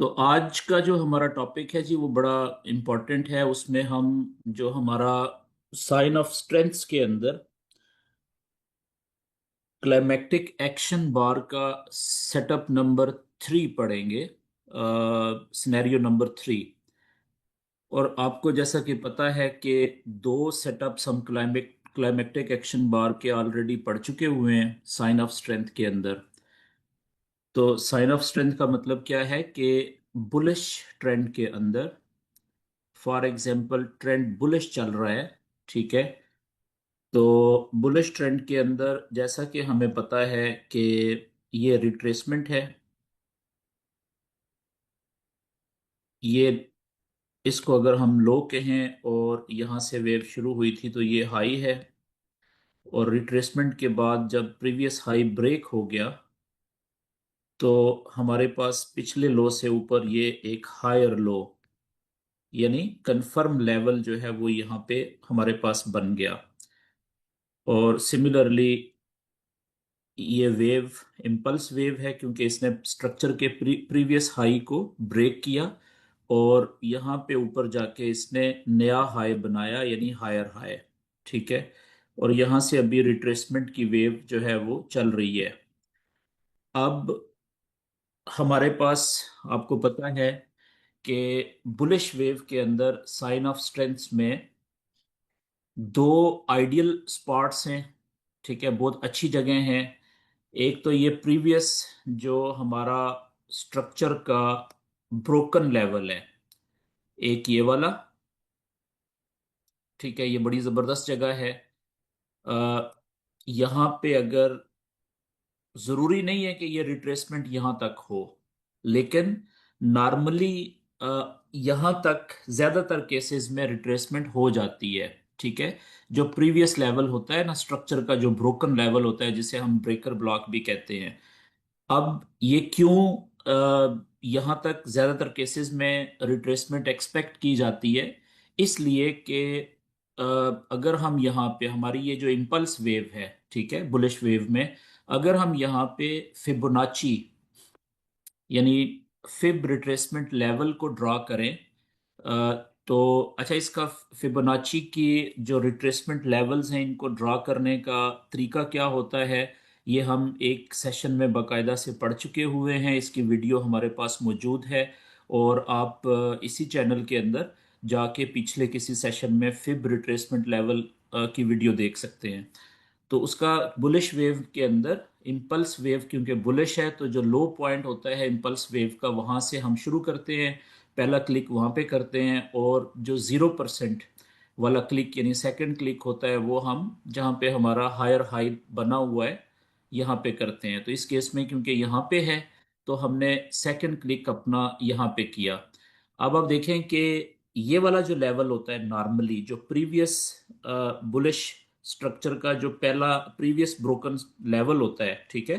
तो आज का जो हमारा टॉपिक है जी वो बड़ा इम्पोर्टेंट है। उसमें हम जो हमारा साइन ऑफ स्ट्रेंथ्स के अंदर क्लाइमेक्टिक एक्शन बार का सेटअप नंबर 3 पढ़ेंगे, सिनेरियो नंबर 3। और आपको जैसा कि पता है कि दो सेटअप्स हम क्लाइमेक्टिक एक्शन बार के ऑलरेडी पढ़ चुके हुए हैं साइन ऑफ स्ट्रेंथ के अंदर। तो साइन ऑफ स्ट्रेंथ का मतलब क्या है कि बुलिश ट्रेंड के अंदर, फॉर एग्जाम्पल ट्रेंड बुलिश चल रहा है, ठीक है। तो बुलिश ट्रेंड के अंदर जैसा कि हमें पता है कि ये रिट्रेसमेंट है, ये इसको अगर हम लो कहें और यहाँ से वेव शुरू हुई थी तो ये हाई है। और रिट्रेसमेंट के बाद जब प्रीवियस हाई ब्रेक हो गया तो हमारे पास पिछले लो से ऊपर ये एक हायर लो, यानी कंफर्म लेवल जो है वो यहाँ पे हमारे पास बन गया। और सिमिलरली ये वेव इम्पल्स वेव है क्योंकि इसने स्ट्रक्चर के प्रीवियस हाई को ब्रेक किया और यहाँ पे ऊपर जाके इसने नया हाई बनाया, यानी हायर हाई, ठीक है। और यहाँ से अभी रिट्रेसमेंट की वेव जो है वो चल रही है। अब हमारे पास, आपको पता है कि बुलिश वेव के अंदर साइन ऑफ स्ट्रेंथ्स में दो आइडियल स्पॉट्स हैं, ठीक है, बहुत अच्छी जगह हैं। एक तो ये प्रीवियस जो हमारा स्ट्रक्चर का ब्रोकन लेवल है, एक ये वाला, ठीक है, ये बड़ी जबरदस्त जगह है। यहाँ पे अगर, जरूरी नहीं है कि ये रिट्रेसमेंट यहां तक हो, लेकिन नॉर्मली यहां तक ज्यादातर केसेस में रिट्रेसमेंट हो जाती है, ठीक है। जो प्रीवियस लेवल होता है ना स्ट्रक्चर का, जो ब्रोकन लेवल होता है जिसे हम ब्रेकर ब्लॉक भी कहते हैं। अब ये क्यों यहाँ तक ज्यादातर केसेस में रिट्रेसमेंट एक्सपेक्ट की जाती है, इसलिए कि अगर हम यहाँ पे हमारी ये जो इम्पल्स वेव है, ठीक है, बुलिश वेव में अगर हम यहाँ पे फिबोनाची यानी फिब रिट्रेसमेंट लेवल को ड्रा करें, तो अच्छा, इसका फिबोनाची की जो रिट्रेसमेंट लेवल्स हैं इनको ड्रा करने का तरीका क्या होता है, ये हम एक सेशन में बाकायदा से पढ़ चुके हुए हैं। इसकी वीडियो हमारे पास मौजूद है और आप इसी चैनल के अंदर जाके पिछले किसी सेशन में फिब रिट्रेसमेंट लेवल की वीडियो देख सकते हैं। तो उसका बुलिश वेव के अंदर इम्पल्स वेव क्योंकि बुलिश है तो जो लो पॉइंट होता है इम्पल्स वेव का वहां से हम शुरू करते हैं, पहला क्लिक वहां पे करते हैं। और जो 0% वाला क्लिक यानी सेकंड क्लिक होता है वो हम जहाँ पे हमारा हायर हाई बना हुआ है यहाँ पे करते हैं। तो इस केस में क्योंकि यहाँ पे है तो हमने सेकंड क्लिक अपना यहाँ पे किया। अब आप देखें कि ये वाला जो लेवल होता है नॉर्मली जो प्रीवियस बुलिश स्ट्रक्चर का जो पहला प्रीवियस ब्रोकन लेवल होता है, ठीक है,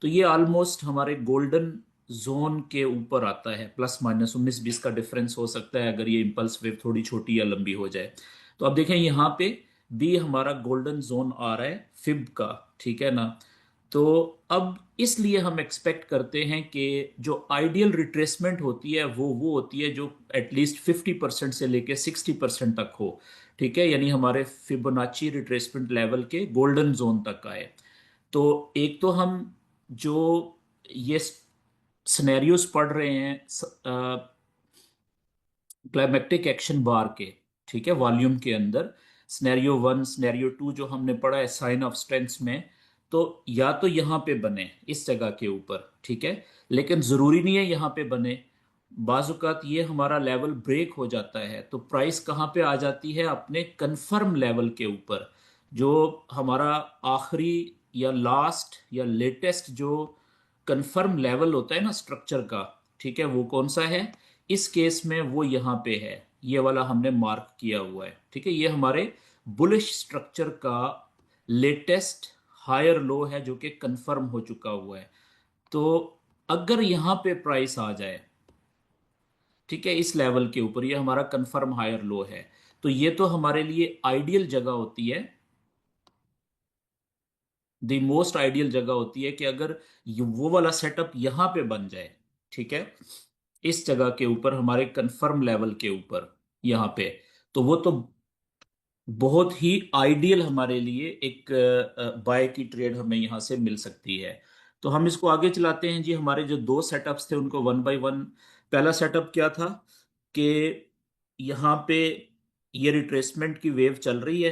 तो ये ऑलमोस्ट हमारे गोल्डन जोन के ऊपर आता है। प्लस माइनस 19-20 का डिफरेंस हो सकता है अगर ये इम्पल्स वेव थोड़ी छोटी या लंबी हो जाए। तो आप देखें यहाँ पे भी हमारा गोल्डन जोन आ रहा है फिब का, ठीक है ना। तो अब इसलिए हम एक्सपेक्ट करते हैं कि जो आइडियल रिट्रेसमेंट होती है वो होती है जो एटलीस्ट 50% से लेके 60% तक हो, ठीक है, यानी हमारे फिबोनाची रिट्रेसमेंट लेवल के गोल्डन जोन तक आए। तो एक तो हम जो ये सिनेरियोस पढ़ रहे हैं क्लाइमेक्टिक एक्शन बार के, ठीक है, वॉल्यूम के अंदर सिनेरियो 1 सिनेरियो 2 जो हमने पढ़ा है साइन ऑफ स्ट्रेंथ्स में, तो या तो यहाँ पे बने इस जगह के ऊपर, ठीक है, लेकिन जरूरी नहीं है यहाँ पे बने। बाजुकात ये हमारा लेवल ब्रेक हो जाता है तो प्राइस कहाँ पे आ जाती है, अपने कंफर्म लेवल के ऊपर। जो हमारा आखिरी या लास्ट या लेटेस्ट जो कंफर्म लेवल होता है ना स्ट्रक्चर का, ठीक है, वो कौन सा है, इस केस में वो यहाँ पे है, ये वाला हमने मार्क किया हुआ है, ठीक है। ये हमारे बुलिश स्ट्रक्चर का लेटेस्ट हायर लो है जो कि कंफर्म हो चुका हुआ है। तो अगर यहाँ पे प्राइस आ जाए, ठीक है, इस लेवल के ऊपर, ये हमारा कंफर्म हायर लो है, तो ये तो हमारे लिए आइडियल जगह होती है, द मोस्ट आइडियल जगह होती है कि अगर वो वाला सेटअप यहां पे बन जाए, ठीक है, इस जगह के ऊपर, हमारे कंफर्म लेवल के ऊपर यहाँ पे, तो वो तो बहुत ही आइडियल हमारे लिए एक बाय की ट्रेड हमें यहाँ से मिल सकती है। तो हम इसको आगे चलाते हैं जी। हमारे जो दो सेटअप्स थे उनको वन बाय वन। पहला सेटअप क्या था कि यहाँ पे ये रिट्रेसमेंट की वेव चल रही है,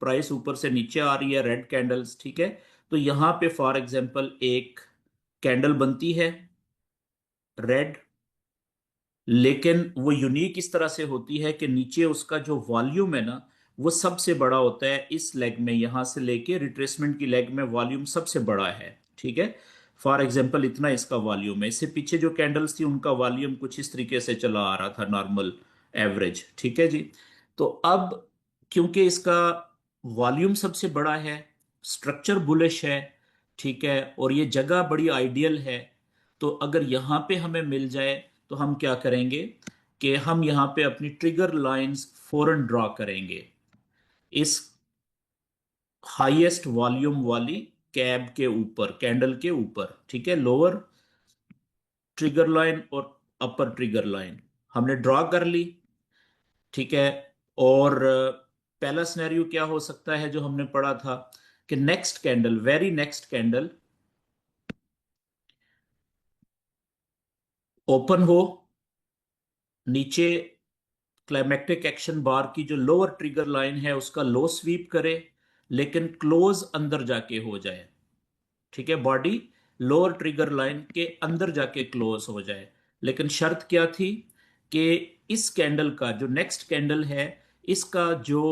प्राइस ऊपर से नीचे आ रही है, रेड कैंडल्स, ठीक है। तो यहाँ पे फॉर एग्जांपल एक कैंडल बनती है रेड, लेकिन वो यूनिक इस तरह से होती है कि नीचे उसका जो वॉल्यूम है ना, वो सबसे बड़ा होता है इस लेग में, यहां से लेके रिट्रेसमेंट की लेग में वॉल्यूम सबसे बड़ा है, ठीक है। फॉर एग्जांपल इतना इसका वॉल्यूम है। इससे पीछे जो कैंडल्स थी उनका वॉल्यूम कुछ इस तरीके से चला आ रहा था, नॉर्मल एवरेज, ठीक है जी। तो अब क्योंकि इसका वॉल्यूम सबसे बड़ा है, स्ट्रक्चर बुलिश है, ठीक है, और ये जगह बड़ी आइडियल है, तो अगर यहाँ पे हमें मिल जाए तो हम क्या करेंगे कि हम यहाँ पे अपनी ट्रिगर लाइंस फौरन ड्रॉ करेंगे इस हाईएस्ट वॉल्यूम वाली कैब के ऊपर, कैंडल के ऊपर, ठीक है। लोअर ट्रिगर लाइन और अपर ट्रिगर लाइन हमने ड्रॉ कर ली, ठीक है। और पहला सिनेरियो क्या हो सकता है जो हमने पढ़ा था कि next candle, very next candle open हो, नीचे क्लाइमेक्टिक एक्शन बार की जो लोअर ट्रिगर लाइन है उसका लो स्वीप करे, लेकिन क्लोज अंदर जाके हो जाए, ठीक है। बॉडी लोअर ट्रिगर लाइन के अंदर जाके क्लोज हो जाए, लेकिन शर्त क्या थी कि इस कैंडल का जो नेक्स्ट कैंडल है, इसका जो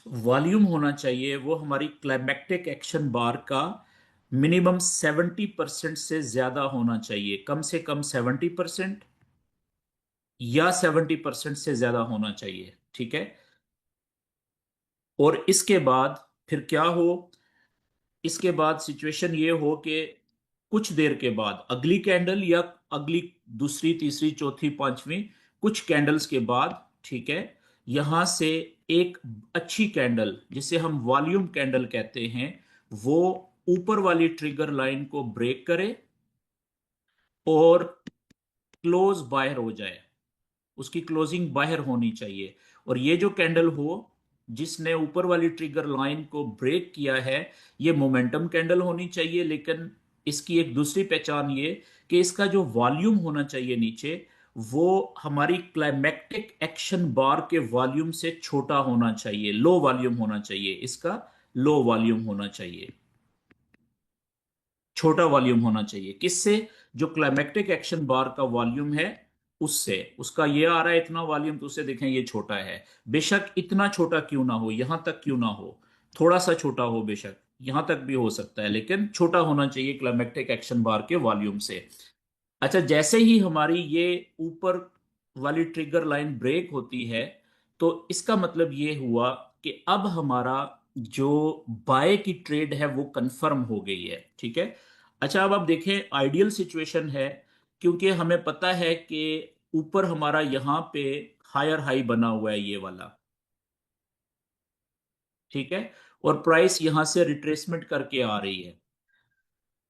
वॉल्यूम होना चाहिए वो हमारी क्लाइमेक्टिक एक्शन बार का मिनिमम 70% से ज्यादा होना चाहिए, कम से कम 70% या 70% से ज्यादा होना चाहिए, ठीक है। और इसके बाद फिर क्या हो, इसके बाद सिचुएशन ये हो कि कुछ देर के बाद अगली कैंडल या अगली दूसरी तीसरी चौथी पांचवी कुछ कैंडल्स के बाद, ठीक है, यहां से एक अच्छी कैंडल जिसे हम वॉल्यूम कैंडल कहते हैं, वो ऊपर वाली ट्रिगर लाइन को ब्रेक करे और क्लोज बाहर हो जाए, उसकी क्लोजिंग बाहर होनी चाहिए। और ये जो कैंडल हो जिसने ऊपर वाली ट्रिगर लाइन को ब्रेक किया है, ये मोमेंटम कैंडल होनी चाहिए, लेकिन इसकी एक दूसरी पहचान ये कि इसका जो वॉल्यूम होना चाहिए नीचे, वो हमारी क्लाइमेक्टिक एक्शन बार के वॉल्यूम से छोटा होना चाहिए, लो वॉल्यूम होना चाहिए इसका, लो वॉल्यूम होना चाहिए, छोटा वॉल्यूम होना चाहिए। किससे? जो क्लाइमेक्टिक एक्शन बार का वॉल्यूम है उससे। उसका ये आ रहा है इतना वॉल्यूम, तो उससे देखें ये छोटा है। बेशक इतना छोटा क्यों ना हो, यहां तक क्यों ना हो, थोड़ा सा छोटा हो, बेशक यहां तक भी हो सकता है, लेकिन छोटा होना चाहिए क्लाइमेक्टिक एक्शन बार के वॉल्यूम से। अच्छा, जैसे ही हमारी ये ऊपर वाली ट्रिगर लाइन ब्रेक होती है, तो इसका मतलब ये हुआ कि अब हमारा जो बाय की ट्रेड है वो कंफर्म हो गई है, ठीक है। अच्छा, अब आप देखें आइडियल सिचुएशन है, क्योंकि हमें पता है कि ऊपर हमारा यहाँ पे हायर हाई बना हुआ है ये वाला, ठीक है, और प्राइस यहां से रिट्रेसमेंट करके आ रही है।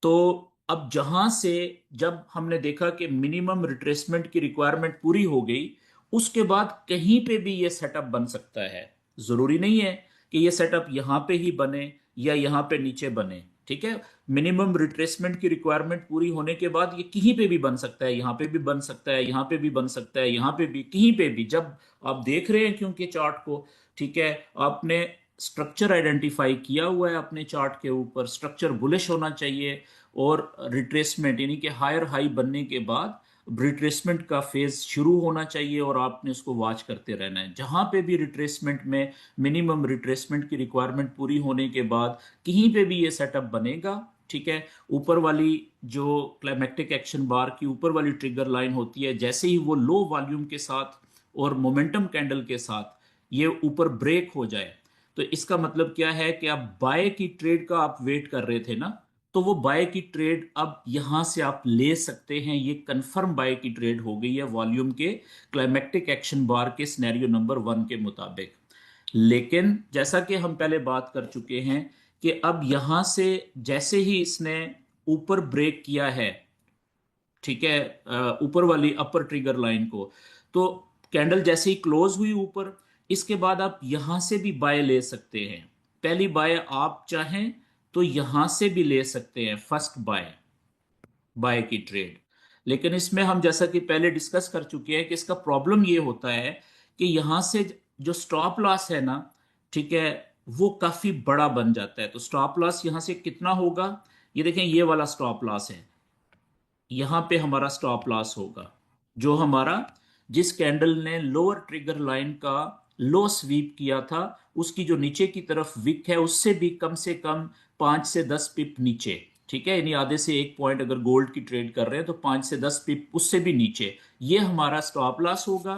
तो अब जहां से जब हमने देखा कि मिनिमम रिट्रेसमेंट की रिक्वायरमेंट पूरी हो गई, उसके बाद कहीं पे भी ये सेटअप बन सकता है। जरूरी नहीं है कि ये सेटअप यहां पे ही बने या यहां पे नीचे बने, ठीक है। मिनिमम रिट्रेसमेंट की रिक्वायरमेंट पूरी होने के बाद ये कहीं पे भी बन सकता है, यहां पे भी बन सकता है, यहां पे भी बन सकता है, यहां पे भी, कहीं पे भी। जब आप देख रहे हैं क्योंकि चार्ट को, ठीक है, आपने स्ट्रक्चर आइडेंटिफाई किया हुआ है अपने चार्ट के ऊपर, स्ट्रक्चर बुलिश होना चाहिए, और रिट्रेसमेंट यानी कि हायर हाई बनने के बाद रिट्रेसमेंट का फेज शुरू होना चाहिए, और आपने उसको वॉच करते रहना है। जहां पे भी रिट्रेसमेंट में मिनिमम रिट्रेसमेंट की रिक्वायरमेंट पूरी होने के बाद कहीं पे भी ये सेटअप बनेगा, ठीक है। ऊपर वाली जो क्लाइमेक्टिक एक्शन बार की ऊपर वाली ट्रिगर लाइन होती है, जैसे ही वो लो वॉल्यूम के साथ और मोमेंटम कैंडल के साथ ये ऊपर ब्रेक हो जाए, तो इसका मतलब क्या है कि आप बाय की ट्रेड का आप वेट कर रहे थे ना, तो वो बाय की ट्रेड अब यहां से आप ले सकते हैं। ये कंफर्म बाय की ट्रेड हो गई है वॉल्यूम के क्लाइमेक्टिक एक्शन बार के सिनेरियो नंबर 1 के मुताबिक। लेकिन जैसा कि हम पहले बात कर चुके हैं कि अब यहां से जैसे ही इसने ऊपर ब्रेक किया है, ठीक है, ऊपर वाली अपर ट्रिगर लाइन को। तो कैंडल जैसे ही क्लोज हुई ऊपर, इसके बाद आप यहां से भी बाय ले सकते हैं। पहली बाय आप चाहें तो यहां से भी ले सकते हैं, फर्स्ट बाय, बाय की ट्रेड। लेकिन इसमें हम जैसा कि पहले डिस्कस कर चुके हैं कि इसका प्रॉब्लम ये होता है कि यहां से जो स्टॉप लॉस है ना, ठीक है, वो काफी बड़ा बन जाता है। तो स्टॉप लॉस यहां से कितना होगा, ये देखें, ये वाला स्टॉप लॉस है, यहां पे हमारा स्टॉप लॉस होगा, जो हमारा, जिस कैंडल ने लोअर ट्रिगर लाइन का लो स्वीप किया था, उसकी जो नीचे की तरफ विक है उससे भी कम से कम 5 से 10 पिप नीचे। ठीक है, यानी आधे से 1 पॉइंट अगर गोल्ड की ट्रेड कर रहे हैं तो 5 से 10 पिप उससे भी नीचे, ये हमारा स्टॉप लॉस होगा।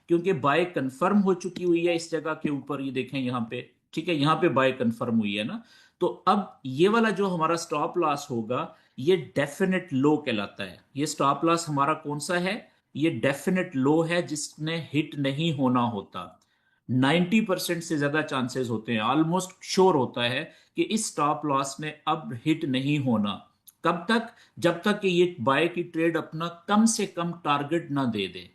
क्योंकि बाय कंफर्म हो चुकी हुई है इस जगह के ऊपर, ये देखें यहां पे, ठीक है, यहां पे बाय कंफर्म हुई है ना। तो अब ये वाला जो हमारा स्टॉप लॉस होगा, ये डेफिनेट लो कहलाता है। ये स्टॉप लॉस हमारा कौन सा है, ये डेफिनेट लो है, जिसने हिट नहीं होना होता। 90% से ज्यादा चांसेस होते हैं, ऑलमोस्ट श्योर होता है कि इस स्टॉप लॉस ने अब हिट नहीं होना। कब तक, जब तक कि ये बाय की ट्रेड अपना कम से कम टारगेट ना दे दे।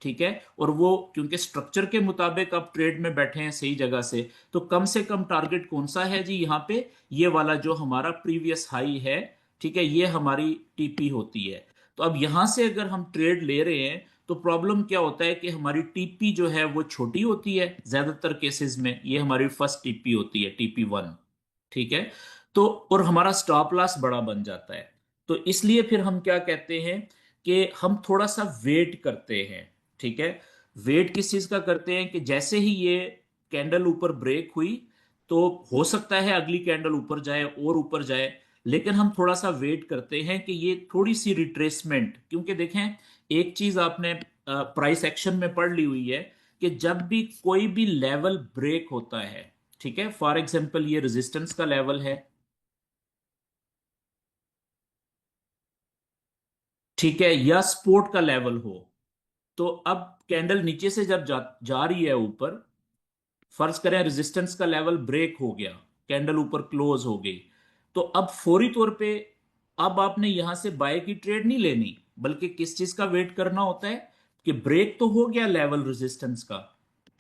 ठीक है, और वो क्योंकि स्ट्रक्चर के मुताबिक आप ट्रेड में बैठे हैं सही जगह से, तो कम से कम टारगेट कौन सा है जी, यहाँ पे ये वाला जो हमारा प्रीवियस हाई है, ठीक है, ये हमारी टीपी होती है। तो अब यहां से अगर हम ट्रेड ले रहे हैं तो प्रॉब्लम क्या होता है कि हमारी टीपी जो है वो छोटी होती है ज्यादातर केसेस में, ये हमारी फर्स्ट टीपी होती है, TP1। ठीक है, तो और हमारा स्टॉप लॉस बड़ा बन जाता है। तो इसलिए फिर हम क्या कहते हैं कि हम थोड़ा सा वेट करते हैं। ठीक है, वेट किस चीज का करते हैं कि जैसे ही ये कैंडल ऊपर ब्रेक हुई, तो हो सकता है अगली कैंडल ऊपर जाए और ऊपर जाए, लेकिन हम थोड़ा सा वेट करते हैं कि ये थोड़ी सी रिट्रेसमेंट, क्योंकि देखें, एक चीज आपने प्राइस एक्शन में पढ़ ली हुई है कि जब भी कोई भी लेवल ब्रेक होता है, ठीक है, फॉर एग्जांपल ये रेजिस्टेंस का लेवल है, ठीक है, या सपोर्ट का लेवल हो, तो अब कैंडल नीचे से जब जा रही है ऊपर, फर्ज करें रेजिस्टेंस का लेवल ब्रेक हो गया, कैंडल ऊपर क्लोज हो गई, तो अब फौरी तौर पे अब आपने यहां से बाय की ट्रेड नहीं लेनी, बल्कि किस चीज का वेट करना होता है कि ब्रेक तो हो गया लेवल रेजिस्टेंस का,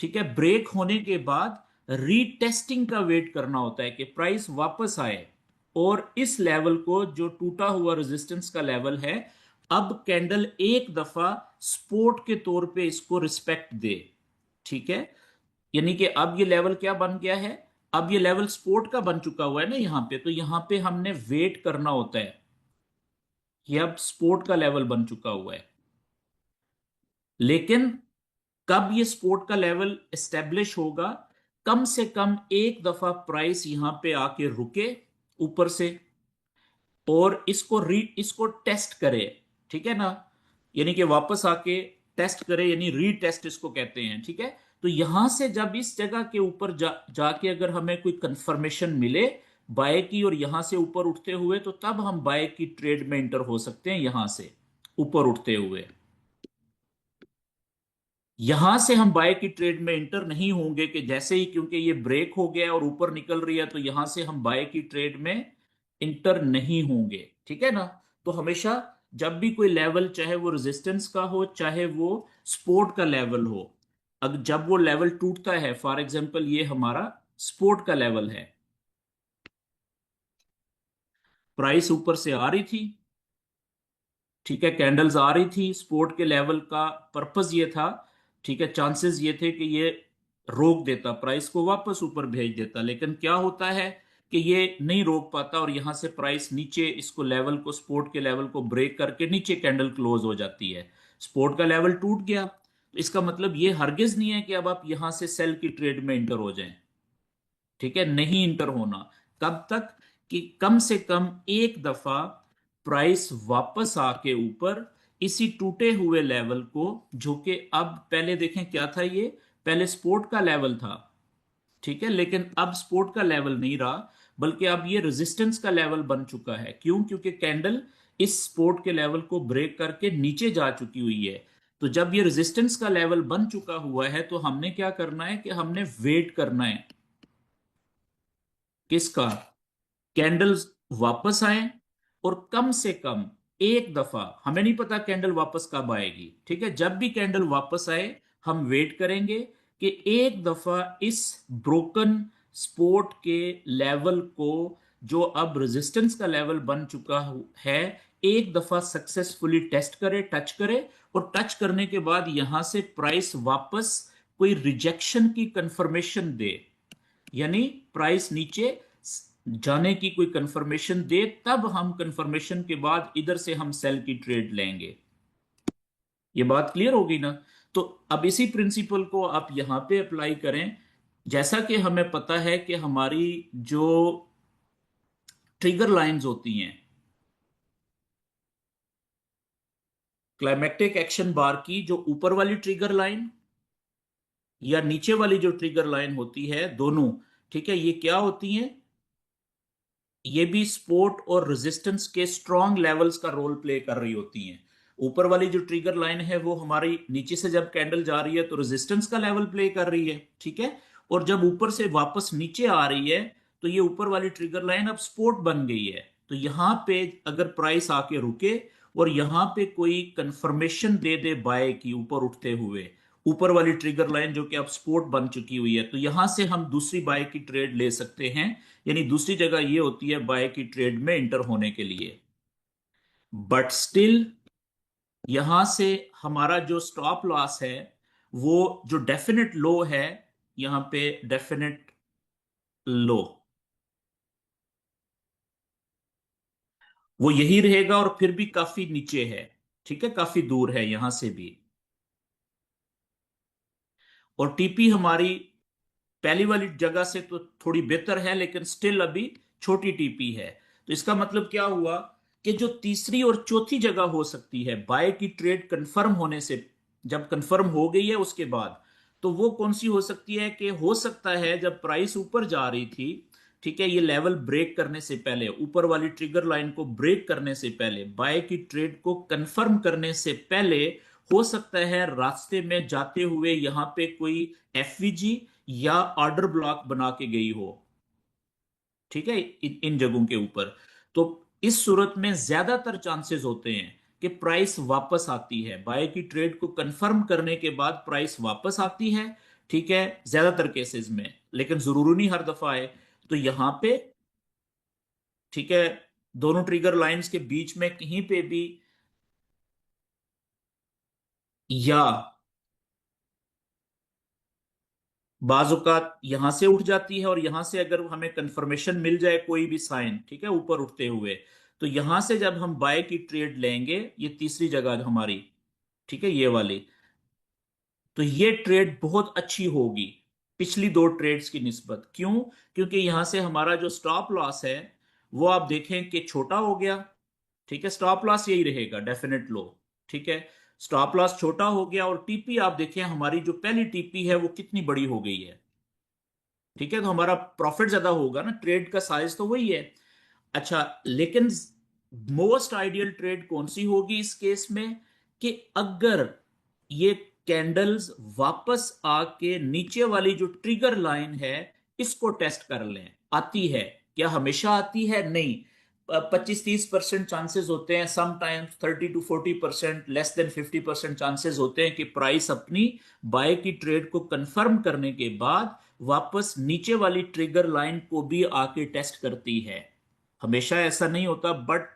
ठीक है, ब्रेक होने के बाद रीटेस्टिंग का वेट करना होता है कि प्राइस वापस आए और इस लेवल को, जो टूटा हुआ रेजिस्टेंस का लेवल है, अब कैंडल एक दफा सपोर्ट के तौर पे इसको रिस्पेक्ट दे। ठीक है, यानी कि अब ये लेवल क्या बन गया है, अब ये लेवल सपोर्ट का बन चुका हुआ है ना यहां पे, तो यहां पे हमने वेट करना होता है, ये अब सपोर्ट का लेवल बन चुका हुआ है। लेकिन कब ये सपोर्ट का लेवल एस्टेब्लिश होगा, कम से कम एक दफा प्राइस यहां पे आके रुके ऊपर से और इसको टेस्ट करे, ठीक है ना, यानी कि वापस आके टेस्ट करे, यानी रीटेस्ट इसको कहते हैं। ठीक है, तो यहां से जब इस जगह के ऊपर जाके अगर हमें कोई कंफर्मेशन मिले बाय की, और यहां से ऊपर उठते हुए, तो तब हम बाय की ट्रेड में इंटर हो सकते हैं, यहां से ऊपर उठते हुए। यहां से हम बाय की ट्रेड में इंटर नहीं होंगे कि जैसे ही, क्योंकि ये ब्रेक हो गया और ऊपर निकल रही है, तो यहां से हम बाय की ट्रेड में इंटर नहीं होंगे। ठीक है ना, तो हमेशा जब भी कोई लेवल, चाहे वो रेजिस्टेंस का हो चाहे वो सपोर्ट का लेवल हो, अगर जब वो लेवल टूटता है, फॉर एग्जांपल ये हमारा सपोर्ट का लेवल है, प्राइस ऊपर से आ रही थी, ठीक है, कैंडल्स आ रही थी, सपोर्ट के लेवल का पर्पस ये था, ठीक है, चांसेस ये थे कि ये रोक देता, प्राइस को वापस ऊपर भेज देता, लेकिन क्या होता है कि ये नहीं रोक पाता और यहां से प्राइस नीचे, इसको लेवल को, सपोर्ट के लेवल को ब्रेक करके नीचे कैंडल क्लोज हो जाती है, सपोर्ट का लेवल टूट गया। तो इसका मतलब ये हरगिज नहीं है कि अब आप यहां से सेल की ट्रेड में इंटर हो जाएं। ठीक है, नहीं इंटर होना। कब तक, कि कम से कम एक दफा प्राइस वापस आके ऊपर इसी टूटे हुए लेवल को, जो कि अब पहले देखें क्या था, ये पहले सपोर्ट का लेवल था, ठीक है, लेकिन अब सपोर्ट का लेवल नहीं रहा, बल्कि अब ये रेजिस्टेंस का लेवल बन चुका है। क्यों, क्योंकि कैंडल इस सपोर्ट के लेवल को ब्रेक करके नीचे जा चुकी हुई है। तो जब ये रेजिस्टेंस का लेवल बन चुका हुआ है, तो हमने क्या करना है कि हमने वेट करना है, किसका, कैंडल्स वापस आए और कम से कम एक दफा, हमें नहीं पता कैंडल वापस कब आएगी, ठीक है, जब भी कैंडल वापस आए हम वेट करेंगे कि एक दफा इस ब्रोकन सपोर्ट के लेवल को, जो अब रेजिस्टेंस का लेवल बन चुका है, एक दफा सक्सेसफुली टेस्ट करे, टच करे, और टच करने के बाद यहां से प्राइस वापस कोई रिजेक्शन की कंफर्मेशन दे, यानी प्राइस नीचे जाने की कोई कंफर्मेशन दे, तब हम कंफर्मेशन के बाद इधर से हम सेल की ट्रेड लेंगे। ये बात क्लियर होगी ना? तो अब इसी प्रिंसिपल को आप यहां पे अप्लाई करें। जैसा कि हमें पता है कि हमारी जो ट्रिगर लाइंस होती हैं, क्लाइमेक्टिक एक्शन बार की जो ऊपर वाली ट्रिगर लाइन या नीचे वाली जो ट्रिगर लाइन होती है, दोनों, ठीक है, ये क्या होती हैं? ये भी सपोर्ट और रेजिस्टेंस के स्ट्रॉन्ग लेवल्स का रोल प्ले कर रही होती हैं। ऊपर वाली जो ट्रिगर लाइन है वो हमारी नीचे से जब कैंडल जा रही है तो रेजिस्टेंस का लेवल प्ले कर रही है, ठीक है, और जब ऊपर से वापस नीचे आ रही है तो ये ऊपर वाली ट्रिगर लाइन अब सपोर्ट बन गई है। तो यहां पे अगर प्राइस आके रुके और यहां पे कोई कंफर्मेशन दे दे बाय की ऊपर उठते हुए, ऊपर वाली ट्रिगर लाइन जो कि अब सपोर्ट बन चुकी हुई है, तो यहां से हम दूसरी बाय की ट्रेड ले सकते हैं। यानी दूसरी जगह ये होती है बाय की ट्रेड में इंटर होने के लिए। बट स्टिल यहां से हमारा जो स्टॉप लॉस है, वो जो डेफिनेट लो है, यहां पे डेफिनेट लो, वो यही रहेगा और फिर भी काफी नीचे है, ठीक है, काफी दूर है यहां से भी। और टीपी हमारी पहली वाली जगह से तो थोड़ी बेहतर है, लेकिन स्टिल अभी छोटी टीपी है। तो इसका मतलब क्या हुआ कि जो तीसरी और चौथी जगह हो सकती है बाय की ट्रेड कंफर्म होने से, जब कंफर्म हो गई है उसके बाद, तो वो कौन सी हो सकती है? कि हो सकता है जब प्राइस ऊपर जा रही थी, ठीक है, ये लेवल ब्रेक करने से पहले, ऊपर वाली ट्रिगर लाइन को ब्रेक करने से पहले, बाय की ट्रेड को कंफर्म करने से पहले, हो सकता है रास्ते में जाते हुए यहां पे कोई एफवीजी या ऑर्डर ब्लॉक बना के गई हो, ठीक है, इन जगहों के ऊपर। तो इस सूरत में ज्यादातर चांसेस होते हैं कि प्राइस वापस आती है, बाय की ट्रेड को कंफर्म करने के बाद प्राइस वापस आती है, ठीक है, ज्यादातर केसेस में, लेकिन जरूरी नहीं हर दफा आए। तो यहां पे, ठीक है, दोनों ट्रिगर लाइंस के बीच में कहीं पे भी, या बाजुकात यहां से उठ जाती है, और यहां से अगर हमें कंफर्मेशन मिल जाए कोई भी साइन, ठीक है, ऊपर उठते हुए, तो यहां से जब हम बाय की ट्रेड लेंगे, ये तीसरी जगह हमारी, ठीक है, ये वाली, तो ये ट्रेड बहुत अच्छी होगी पिछली दो ट्रेड्स की निस्बत। क्यों? क्योंकि यहां से हमारा जो स्टॉप लॉस है वो आप देखें कि छोटा हो गया, ठीक है, स्टॉप लॉस यही रहेगा, डेफिनेट लो, ठीक है, स्टॉप लॉस छोटा हो गया, और टीपी आप देखें हमारी जो पहली टीपी है वो कितनी बड़ी हो गई है, ठीक है, तो हमारा प्रॉफिट ज्यादा होगा ना, ट्रेड का साइज तो वही है। अच्छा, लेकिन मोस्ट आइडियल ट्रेड कौन सी होगी इस केस में? कि अगर ये कैंडल्स वापस आके नीचे वाली जो ट्रिगर लाइन है इसको टेस्ट कर लें। आती है, क्या हमेशा आती है? नहीं, 25-30% चांसेस होते हैं, sometimes 30 to 40%, less than 50% chances होते हैं कि प्राइस अपनी बाय की ट्रेड को कंफर्म करने के बाद वापस नीचे वाली ट्रिगर लाइन को भी आके टेस्ट करती है। हमेशा ऐसा नहीं होता, बट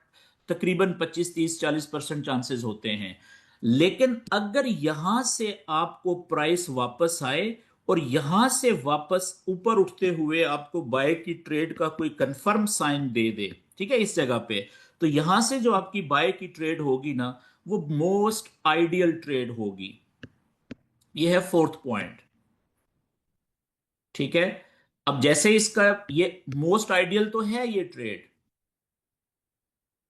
तकरीबन 25-30-40% चांसेस होते हैं। लेकिन अगर यहां से आपको प्राइस वापस आए और यहां से वापस ऊपर उठते हुए आपको बाय की ट्रेड का कोई कंफर्म साइन दे दे, ठीक है, इस जगह पे, तो यहां से जो आपकी बाय की ट्रेड होगी ना, वो मोस्ट आइडियल ट्रेड होगी। ये है फोर्थ पॉइंट, ठीक है। अब जैसे इसका ये मोस्ट आइडियल तो है ये ट्रेड,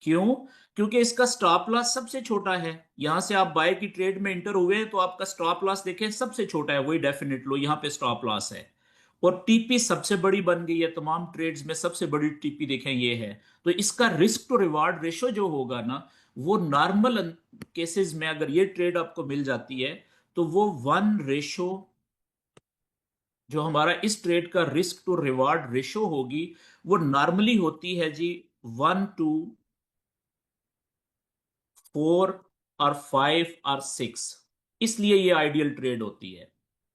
क्यों? क्योंकि इसका स्टॉप लॉस सबसे छोटा है। यहां से आप बाय की ट्रेड में इंटर हुए हैं तो आपका स्टॉप लॉस देखें सबसे छोटा है, वही डेफिनेट लो, यहां पे स्टॉप लॉस है। और टीपी सबसे बड़ी बन गई है, तमाम ट्रेड्स में सबसे बड़ी टीपी देखें ये है। तो इसका रिस्क टू रिवार्ड रेशो जो होगा ना, वो नॉर्मल केसेस में अगर ये ट्रेड आपको मिल जाती है तो वो 1 रेशो, जो हमारा इस ट्रेड का रिस्क टू रिवार्ड रेशो होगी, वो नॉर्मली होती है जी 1 to 4 और 5 और 6, इसलिए ये आइडियल ट्रेड होती है,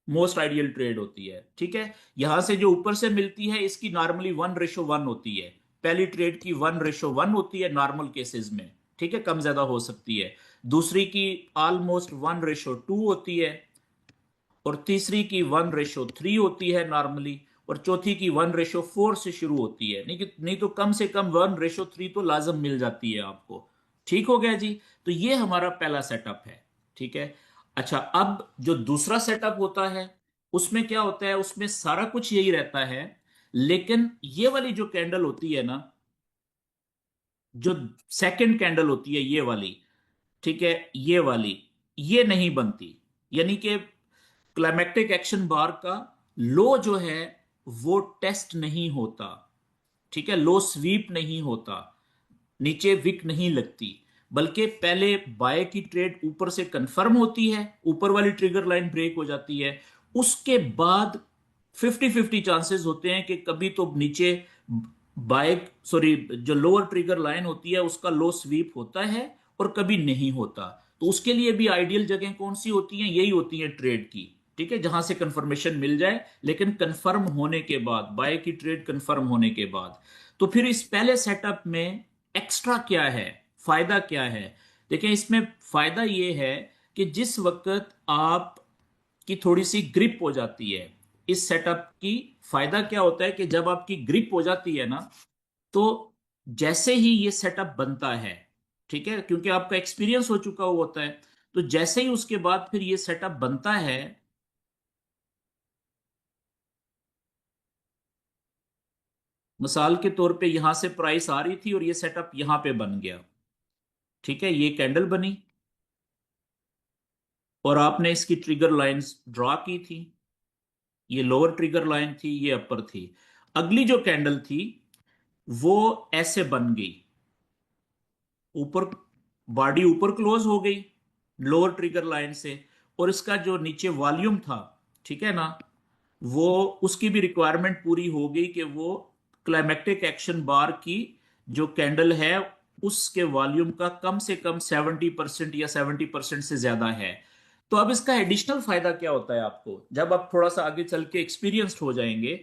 मोस्ट आइडियल ट्रेड होती है। ठीक है, यहां से जो ऊपर से मिलती है इसकी नॉर्मली 1:1 होती है। पहली ट्रेड की 1:1 होती है नॉर्मल केसेस में। ठीक है, कम ज्यादा हो सकती है। दूसरी की ऑलमोस्ट 1:2 होती है, और तीसरी की 1:3 होती है नॉर्मली, और चौथी की 1:4 से शुरू होती है। नहीं तो कम से कम 1:3 तो लाजम मिल जाती है आपको। ठीक हो गया जी। तो ये हमारा पहला सेटअप है। ठीक है। अच्छा, अब जो दूसरा सेटअप होता है उसमें क्या होता है, उसमें सारा कुछ यही रहता है, लेकिन ये वाली जो कैंडल होती है ना, जो सेकंड कैंडल होती है ये वाली, ठीक है, ये वाली, ये नहीं बनती। यानी कि क्लाइमेक्टिक एक्शन बार का लो जो है वो टेस्ट नहीं होता। ठीक है, लो स्वीप नहीं होता, नीचे विक नहीं लगती, बल्कि पहले बाय की ट्रेड ऊपर से कंफर्म होती है, ऊपर वाली ट्रिगर लाइन ब्रेक हो जाती है, उसके बाद 50-50 चांसेस होते हैं कि कभी तो नीचे बाय, सॉरी, जो लोअर ट्रिगर लाइन होती है उसका लो स्वीप होता है और कभी नहीं होता। तो उसके लिए भी आइडियल जगह कौन सी होती हैं, यही होती है ट्रेड की। ठीक है, जहां से कंफर्मेशन मिल जाए, लेकिन कंफर्म होने के बाद, बाय की ट्रेड कंफर्म होने के बाद। तो फिर इस पहले सेटअप में एक्स्ट्रा क्या है, फायदा क्या है? देखें, इसमें फायदा यह है कि जिस वक्त आप की थोड़ी सी ग्रिप हो जाती है इस सेटअप की, फायदा क्या होता है कि जब आपकी ग्रिप हो जाती है ना, तो जैसे ही ये सेटअप बनता है, ठीक है, क्योंकि आपका एक्सपीरियंस हो चुका हुआ होता है, तो जैसे ही उसके बाद फिर ये सेटअप बनता है, मिसाल के तौर पे यहां से प्राइस आ रही थी और ये सेटअप यहां पे बन गया। ठीक है, ये कैंडल बनी और आपने इसकी ट्रिगर लाइंस ड्रॉ की थी। ये लोअर ट्रिगर लाइन थी, ये अपर थी। अगली जो कैंडल थी वो ऐसे बन गई, ऊपर, बॉडी ऊपर क्लोज हो गई लोअर ट्रिगर लाइन से, और इसका जो नीचे वॉल्यूम था, ठीक है ना, वो, उसकी भी रिक्वायरमेंट पूरी हो गई कि वो क्लाइमेक्टिक एक्शन बार की जो कैंडल है उसके वॉल्यूम का कम से कम 70% या 70% से ज्यादा है। तो अब इसका एडिशनल फायदा क्या होता है आपको, जब आप थोड़ा सा आगे चल के एक्सपीरियंस्ड हो जाएंगे,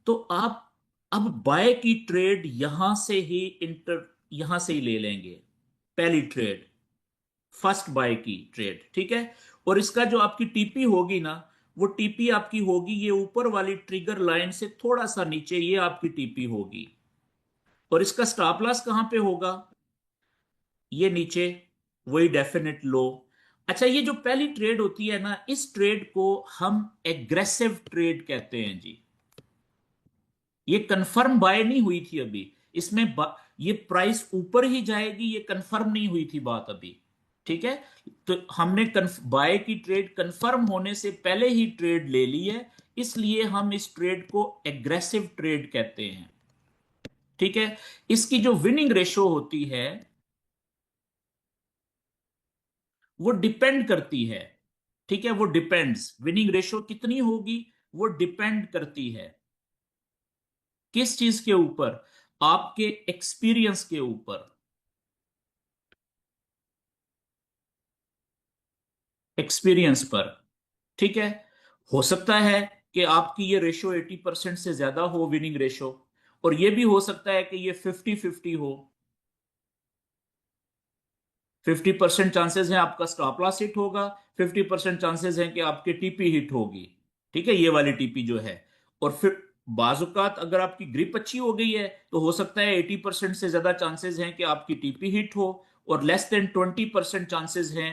तो आप अब बाय की ट्रेड यहां से ही ले लेंगे, पहली ट्रेड, फर्स्ट बाय की ट्रेड। ठीक है, और इसका जो आपकी टीपी होगी ना, वो टीपी आपकी होगी ये ऊपर वाली ट्रिगर लाइन से थोड़ा सा नीचे, ये आपकी टीपी होगी। और इसका स्टॉप लॉस कहां पे होगा, ये नीचे, वही डेफिनेट लो। अच्छा, ये जो पहली ट्रेड होती है ना, इस ट्रेड को हम एग्रेसिव ट्रेड कहते हैं जी। ये कंफर्म बाय नहीं हुई थी अभी, इसमें ये प्राइस ऊपर ही जाएगी, ये कंफर्म नहीं हुई थी बात अभी। ठीक है, तो हमने बाय की ट्रेड कंफर्म होने से पहले ही ट्रेड ले ली है, इसलिए हम इस ट्रेड को एग्रेसिव ट्रेड कहते हैं। ठीक है, इसकी जो विनिंग रेशो होती है वो डिपेंड करती है। ठीक है, वो डिपेंड्स, विनिंग रेशो कितनी होगी वो डिपेंड करती है किस चीज के ऊपर, आपके एक्सपीरियंस के ऊपर, एक्सपीरियंस पर। ठीक है, हो सकता है कि आपकी ये रेशो 80% से ज्यादा हो, विनिंग रेशो, और ये भी हो सकता है कि ये 50-50 हो। 50% चांसेस हैं आपका स्टॉप लॉस हिट होगा, 50% चांसेस हैं कि आपकी टीपी हिट होगी। ठीक है, ये वाली टीपी जो है। और फिर बाजुकात अगर आपकी ग्रिप अच्छी हो गई है तो हो सकता है 80% से ज्यादा चांसेस हैं कि आपकी टीपी हिट हो, और लेस देन 20% चांसेस हैं,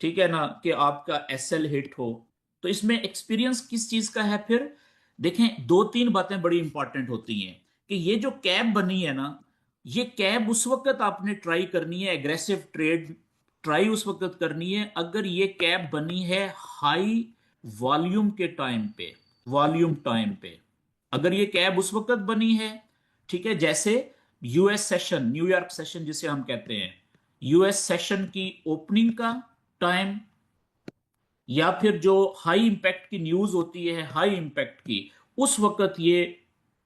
ठीक है ना, कि आपका एसएल हिट हो। तो इसमें एक्सपीरियंस किस चीज का है फिर? देखें, दो तीन बातें बड़ी इंपॉर्टेंट होती हैं कि ये जो कैप बनी है ना, ये कैप उस वक्त आपने ट्राई करनी है, एग्रेसिव ट्रेड ट्राई उस वक्त करनी है अगर ये कैप बनी है हाई वॉल्यूम के टाइम पे, वॉल्यूम टाइम पे। अगर ये कैप उस वक्त बनी है, ठीक है, जैसे यूएस सेशन, न्यूयॉर्क सेशन जिसे हम कहते हैं, यूएस सेशन की ओपनिंग का टाइम, या फिर जो हाई इंपैक्ट की न्यूज होती है, हाई इंपैक्ट की, उस वक्त ये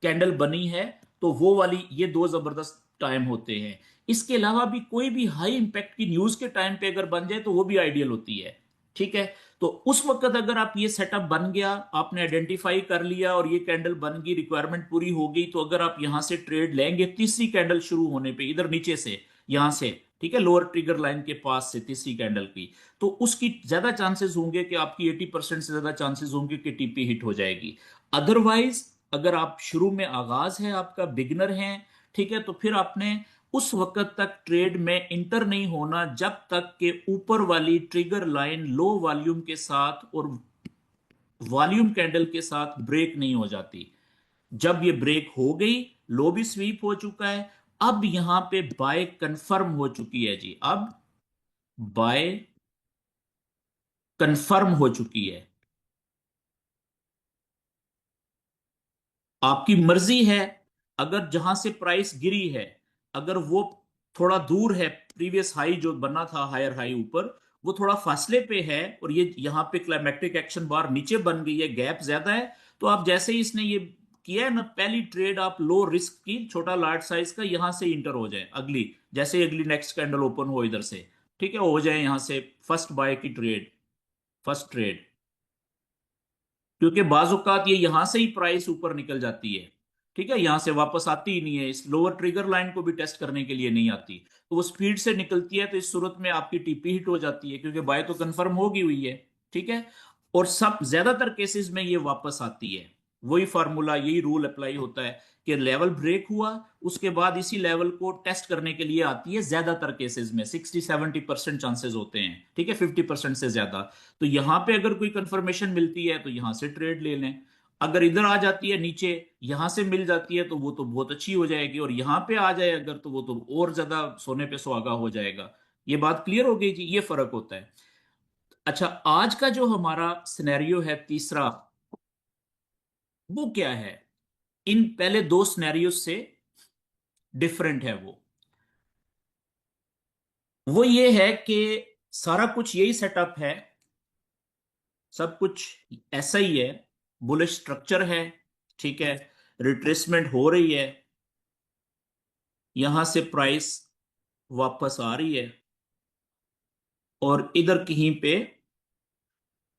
कैंडल बनी है, तो वो वाली, ये दो जबरदस्त टाइम होते हैं। इसके अलावा भी कोई भी हाई इंपैक्ट की न्यूज के टाइम पे अगर बन जाए तो वो भी आइडियल होती है। ठीक है। तो उस वक्त अगर आप ये सेटअप बन गया, आपने आइडेंटिफाई कर लिया और ये कैंडल बन गई, रिक्वायरमेंट पूरी हो गई, तो अगर आप यहां से ट्रेड लेंगे तीसरी कैंडल शुरू होने पे इधर नीचे से, यहां से, ठीक है, लोअर ट्रिगर लाइन के पास से तीसरी कैंडल की, तो उसकी ज्यादा चांसेस होंगे कि आपकी 80% से ज्यादा चांसेस होंगे कि टीपी हिट हो जाएगी। अदरवाइज अगर आप शुरू में आगाज है आपका, बिगनर है, ठीक है, तो फिर आपने उस वक्त तक ट्रेड में इंटर नहीं होना जब तक के ऊपर वाली ट्रिगर लाइन लो वॉल्यूम के साथ और वॉल्यूम कैंडल के साथ ब्रेक नहीं हो जाती। जब ये ब्रेक हो गई, लो भी स्वीप हो चुका है, अब यहां पे बाय कंफर्म हो चुकी है जी, अब बाय कंफर्म हो चुकी है। आपकी मर्जी है, अगर जहां से प्राइस गिरी है, अगर वो थोड़ा दूर है, प्रीवियस हाई जो बना था हायर हाई ऊपर, वो थोड़ा फासले पे है और ये यहां पे क्लाइमेक्टिक एक्शन बार नीचे बन गई है, गैप ज्यादा है, तो आप जैसे ही इसने ये किया है ना, पहली ट्रेड आप लो रिस्क की, छोटा लार्ज साइज का, यहां से इंटर हो जाए, अगली, जैसे ही अगली नेक्स्ट कैंडल ओपन हो इधर से, ठीक है, हो जाए यहां से फर्स्ट बाय की ट्रेड, फर्स्ट ट्रेड। क्योंकि बाजुकात ये यहां से ही प्राइस ऊपर निकल जाती है, ठीक है, यहां से वापस आती ही नहीं है, इस लोअर ट्रिगर लाइन को भी टेस्ट करने के लिए नहीं आती, तो वो स्पीड से निकलती है, तो इस सूरत में आपकी टीपी हिट हो जाती है क्योंकि बाय तो कंफर्म होगी हुई है। ठीक है। और सब ज्यादातर केसेस में ये वापस आती है, वही फार्मूला, यही रूल अप्लाई होता है कि लेवल ब्रेक हुआ, उसके बाद इसी लेवल को टेस्ट करने के लिए आती है, ज्यादातर केसेस में 60-70% चांसेस होते हैं, ठीक है, 50% से ज्यादा। तो यहां पे अगर कोई कंफर्मेशन मिलती है तो यहां से ट्रेड ले लें, अगर इधर आ जाती है नीचे, यहां से मिल जाती है तो वो तो बहुत अच्छी हो जाएगी, और यहां पे आ जाए अगर, तो वो तो और ज्यादा सोने पे सुहागा हो जाएगा। ये बात क्लियर हो गई जी, ये फर्क होता है। अच्छा, आज का जो हमारा सिनेरियो है तीसरा, वो क्या है, इन पहले दो सिनेरियो से डिफरेंट है वो ये है कि सारा कुछ यही सेटअप है, सब कुछ ऐसा ही है, बुलिश स्ट्रक्चर है, ठीक है, रिट्रेसमेंट हो रही है, यहां से प्राइस वापस आ रही है, और इधर कहीं पे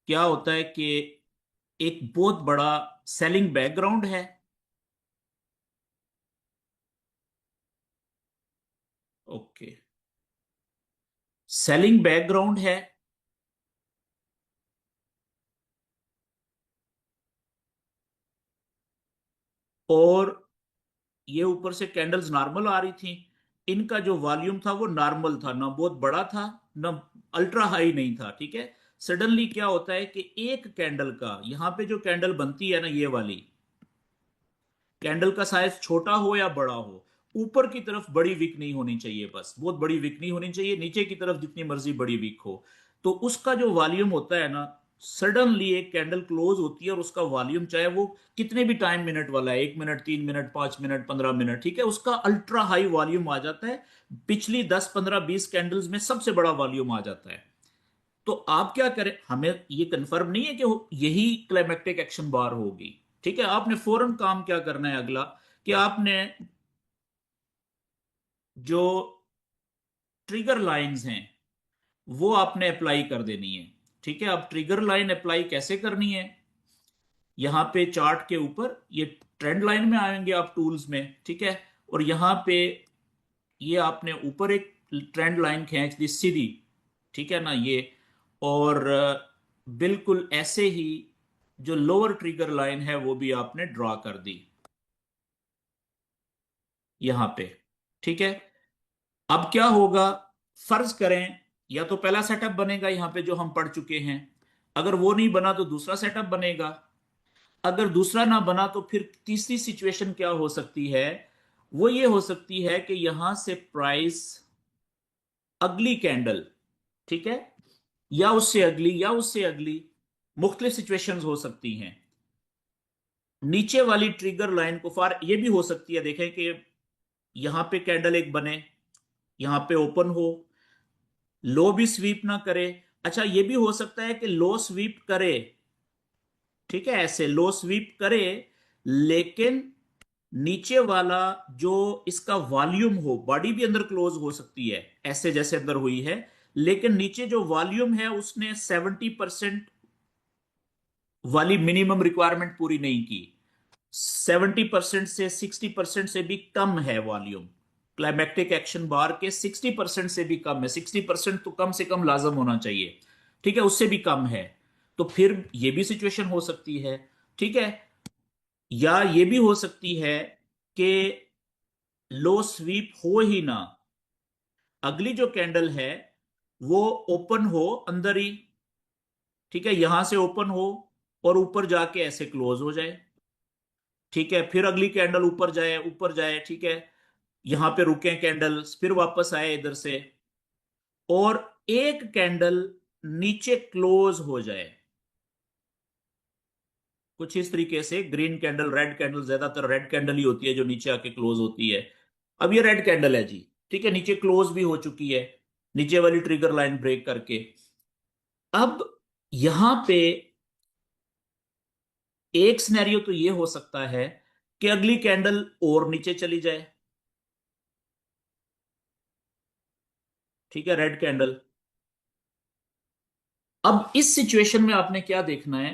क्या होता है कि एक बहुत बड़ा सेलिंग बैकग्राउंड है। ओके, सेलिंग बैकग्राउंड है, और ये ऊपर से कैंडल्स नॉर्मल आ रही थी, इनका जो वॉल्यूम था वो नॉर्मल था, ना बहुत बड़ा था, ना अल्ट्रा हाई नहीं था, ठीक है। सडनली क्या होता है कि एक कैंडल का, यहां पे जो कैंडल बनती है ना, ये वाली कैंडल का साइज छोटा हो या बड़ा हो, ऊपर की तरफ बड़ी विक नहीं होनी चाहिए, बस बहुत बड़ी विक नहीं होनी चाहिए, नीचे की तरफ जितनी मर्जी बड़ी विक हो, तो उसका जो वॉल्यूम होता है ना, सडनली एक कैंडल क्लोज होती है और उसका वॉल्यूम चाहे वो कितने भी टाइम मिनट वाला है, 1 मिनट, 3 मिनट, 5 मिनट, 15 मिनट, ठीक है, उसका अल्ट्रा हाई वॉल्यूम आ जाता है, पिछली 10, 15, 20 कैंडल्स में सबसे बड़ा वॉल्यूम आ जाता है। तो आप क्या करें, हमें ये कंफर्म नहीं है कि यही क्लाइमेक्टिक एक्शन बार होगी, ठीक है, आपने फौरन काम क्या करना है अगला, कि आपने जो ट्रिगर लाइंस हैं वो आपने अप्लाई कर देनी है। ठीक है, अब ट्रिगर लाइन अप्लाई कैसे करनी है, यहां पे चार्ट के ऊपर ये ट्रेंड लाइन में आएंगे आप टूल्स में, ठीक है, और यहां पे ये आपने ऊपर एक ट्रेंड लाइन खींच दी सीधी, ठीक है ना, ये, और बिल्कुल ऐसे ही जो लोअर ट्रिगर लाइन है वो भी आपने ड्रॉ कर दी यहां पे, ठीक है। अब क्या होगा, फर्ज करें, या तो पहला सेटअप बनेगा यहां पे जो हम पढ़ चुके हैं, अगर वो नहीं बना तो दूसरा सेटअप बनेगा, अगर दूसरा ना बना तो फिर तीसरी सिचुएशन क्या हो सकती है, वो ये हो सकती है कि यहां से प्राइस अगली कैंडल, ठीक है, या उससे अगली, या उससे अगली, मुख्तलिफ सिचुएशंस हो सकती हैं, नीचे वाली ट्रिगर लाइन को फार ये भी हो सकती है, देखें कि यहां पे कैंडल एक बने, यहां पे ओपन हो, लो भी स्वीप ना करे, अच्छा ये भी हो सकता है कि लो स्वीप करे, ठीक है, ऐसे लो स्वीप करे, लेकिन नीचे वाला जो इसका वॉल्यूम हो, बॉडी भी अंदर क्लोज हो सकती है ऐसे जैसे अंदर हुई है, लेकिन नीचे जो वॉल्यूम है उसने 70% वाली मिनिमम रिक्वायरमेंट पूरी नहीं की। 70% से 60% से भी कम है वॉल्यूम। क्लाइमेक्टिक एक्शन बार के 60% से भी कम है, 60% तो कम से कम लाजम होना चाहिए। ठीक है, उससे भी कम है। तो फिर ये भी सिचुएशन हो सकती है। ठीक है, या ये भी हो सकती है कि लो स्वीप हो ही ना, अगली जो कैंडल है वो ओपन हो अंदर ही। ठीक है, यहां से ओपन हो और ऊपर जाके ऐसे क्लोज हो जाए। ठीक है, फिर अगली कैंडल ऊपर जाए, ऊपर जाए। ठीक है, यहां पे रुके कैंडल्स, फिर वापस आए इधर से, और एक कैंडल नीचे क्लोज हो जाए कुछ इस तरीके से। ग्रीन कैंडल, रेड कैंडल, ज्यादातर रेड कैंडल ही होती है जो नीचे आके क्लोज होती है। अब ये रेड कैंडल है जी। ठीक है, नीचे क्लोज भी हो चुकी है, नीचे वाली ट्रिगर लाइन ब्रेक करके। अब यहां पे एक सिनेरियो तो ये हो सकता है कि अगली कैंडल और नीचे चली जाए। ठीक है, रेड कैंडल। अब इस सिचुएशन में आपने क्या देखना है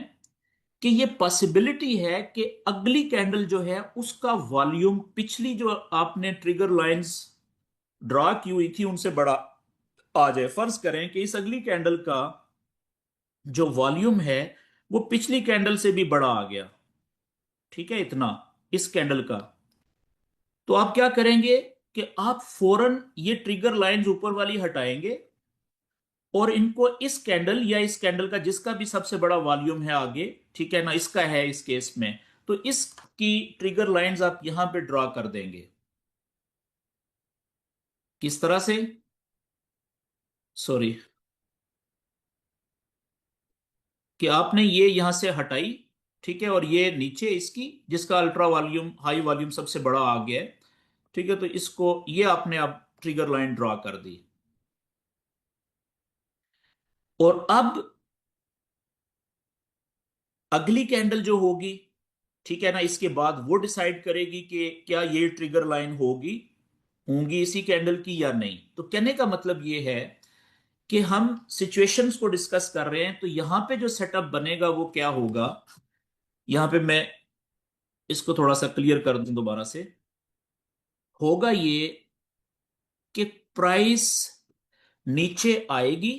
कि ये पॉसिबिलिटी है कि अगली कैंडल जो है उसका वॉल्यूम पिछली जो आपने ट्रिगर लाइंस ड्रॉ की हुई थी उनसे बड़ा आ जाए। फर्ज करें कि इस अगली कैंडल का जो वॉल्यूम है वो पिछली कैंडल से भी बड़ा आ गया। ठीक है, इतना इस कैंडल का। तो आप क्या करेंगे कि आप फौरन ये ट्रिगर लाइंस ऊपर वाली हटाएंगे और इनको इस कैंडल या इस कैंडल का जिसका भी सबसे बड़ा वॉल्यूम है आगे, ठीक है ना, इसका है इस केस में, तो इसकी ट्रिगर लाइंस आप यहां पे ड्रॉ कर देंगे। किस तरह से? सॉरी, कि आपने ये यहां से हटाई। ठीक है, और ये नीचे इसकी जिसका अल्ट्रा वॉल्यूम, हाई वॉल्यूम सबसे बड़ा आ गया है। ठीक है, तो इसको ये आपने अब ट्रिगर लाइन ड्रॉ कर दी। और अब अगली कैंडल जो होगी, ठीक है ना, इसके बाद वो डिसाइड करेगी कि क्या ये ट्रिगर लाइन होंगी इसी कैंडल की या नहीं। तो कहने का मतलब ये है कि हम सिचुएशंस को डिस्कस कर रहे हैं, तो यहां पे जो सेटअप बनेगा वो क्या होगा। यहां पे मैं इसको थोड़ा सा क्लियर कर दूं दोबारा से। होगा ये कि प्राइस नीचे आएगी,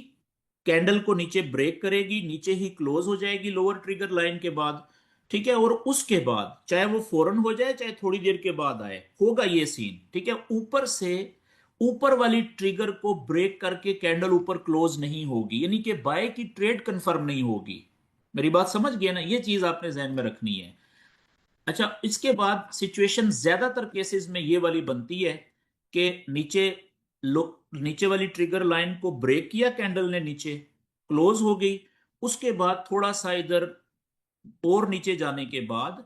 कैंडल को नीचे ब्रेक करेगी, नीचे ही क्लोज हो जाएगी लोअर ट्रिगर लाइन के बाद। ठीक है, और उसके बाद चाहे वो फौरन हो जाए चाहे थोड़ी देर के बाद आए, होगा ये सीन। ठीक है, ऊपर से ऊपर वाली ट्रिगर को ब्रेक करके कैंडल ऊपर क्लोज नहीं होगी, यानी कि बाय की ट्रेड कंफर्म नहीं होगी। मेरी बात समझ गए ना, ये चीज आपने जहन में रखनी है। अच्छा, इसके बाद सिचुएशन ज्यादातर केसेस में ये वाली बनती है कि लो नीचे वाली ट्रिगर लाइन को ब्रेक किया कैंडल ने, नीचे क्लोज हो गई, उसके बाद थोड़ा सा इधर और नीचे जाने के बाद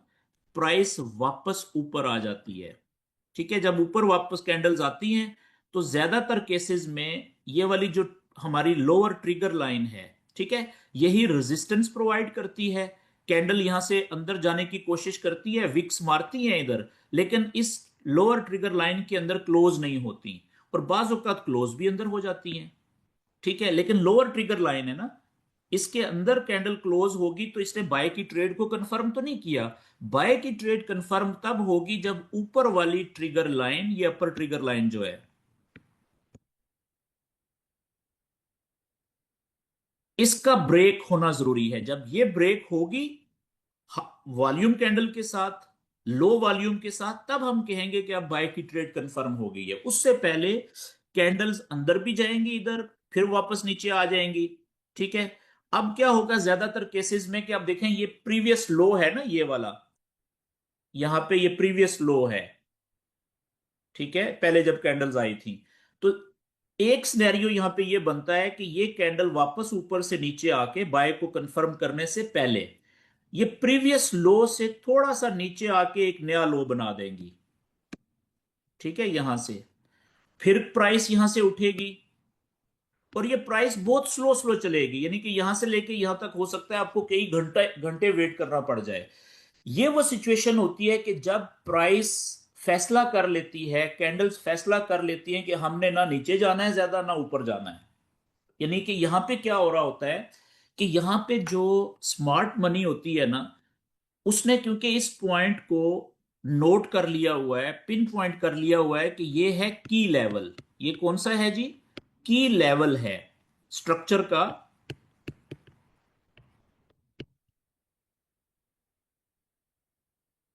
प्राइस वापस ऊपर आ जाती है। ठीक है, जब ऊपर वापस कैंडल्स आती हैं तो ज्यादातर केसेस में ये वाली जो हमारी लोअर ट्रिगर लाइन है, ठीक है, यही रेजिस्टेंस प्रोवाइड करती है। कैंडल यहां से अंदर जाने की कोशिश करती है, विक्स मारती हैं इधर, लेकिन इस लोअर ट्रिगर लाइन के अंदर क्लोज नहीं होती, और बाज औकात क्लोज भी अंदर हो जाती हैं। ठीक है, लेकिन लोअर ट्रिगर लाइन है ना, इसके अंदर कैंडल क्लोज होगी तो इसने बाय की ट्रेड को कंफर्म तो नहीं किया। बाय की ट्रेड कंफर्म तब होगी जब ऊपर वाली ट्रिगर लाइन, ये अपर ट्रिगर लाइन जो है, इसका ब्रेक होना जरूरी है। जब ये ब्रेक होगी वॉल्यूम कैंडल के साथ, लो वॉल्यूम के साथ, तब हम कहेंगे कि अब बाय की ट्रेड कंफर्म हो गई है। उससे पहले कैंडल्स अंदर भी जाएंगी इधर, फिर वापस नीचे आ जाएंगी। ठीक है, अब क्या होगा ज्यादातर केसेस में कि आप देखें ये प्रीवियस लो है ना, ये वाला, यहां पे ये प्रीवियस लो है। ठीक है, पहले जब कैंडल्स आई थी, तो एक सिनेरियो यहां पे ये बनता है कि ये कैंडल वापस ऊपर से नीचे आके बाय को कंफर्म करने से पहले ये प्रीवियस लो से थोड़ा सा नीचे आके एक नया लो बना देंगी। ठीक है, यहां से फिर प्राइस यहां से उठेगी, और ये प्राइस बहुत स्लो स्लो चलेगी, यानी कि यहां से लेके यहां तक हो सकता है आपको कई घंटे घंटे वेट करना पड़ जाए। ये वो सिचुएशन होती है कि जब प्राइस फैसला कर लेती है, कैंडल्स फैसला कर लेती हैं कि हमने ना नीचे जाना है ज्यादा, ना ऊपर जाना है। यानी कि यहां पे क्या हो रहा होता है कि यहां पे जो स्मार्ट मनी होती है ना, उसने क्योंकि इस पॉइंट को नोट कर लिया हुआ है, पिन पॉइंट कर लिया हुआ है कि ये है की लेवल। ये कौन सा है जी? की लेवल है स्ट्रक्चर का।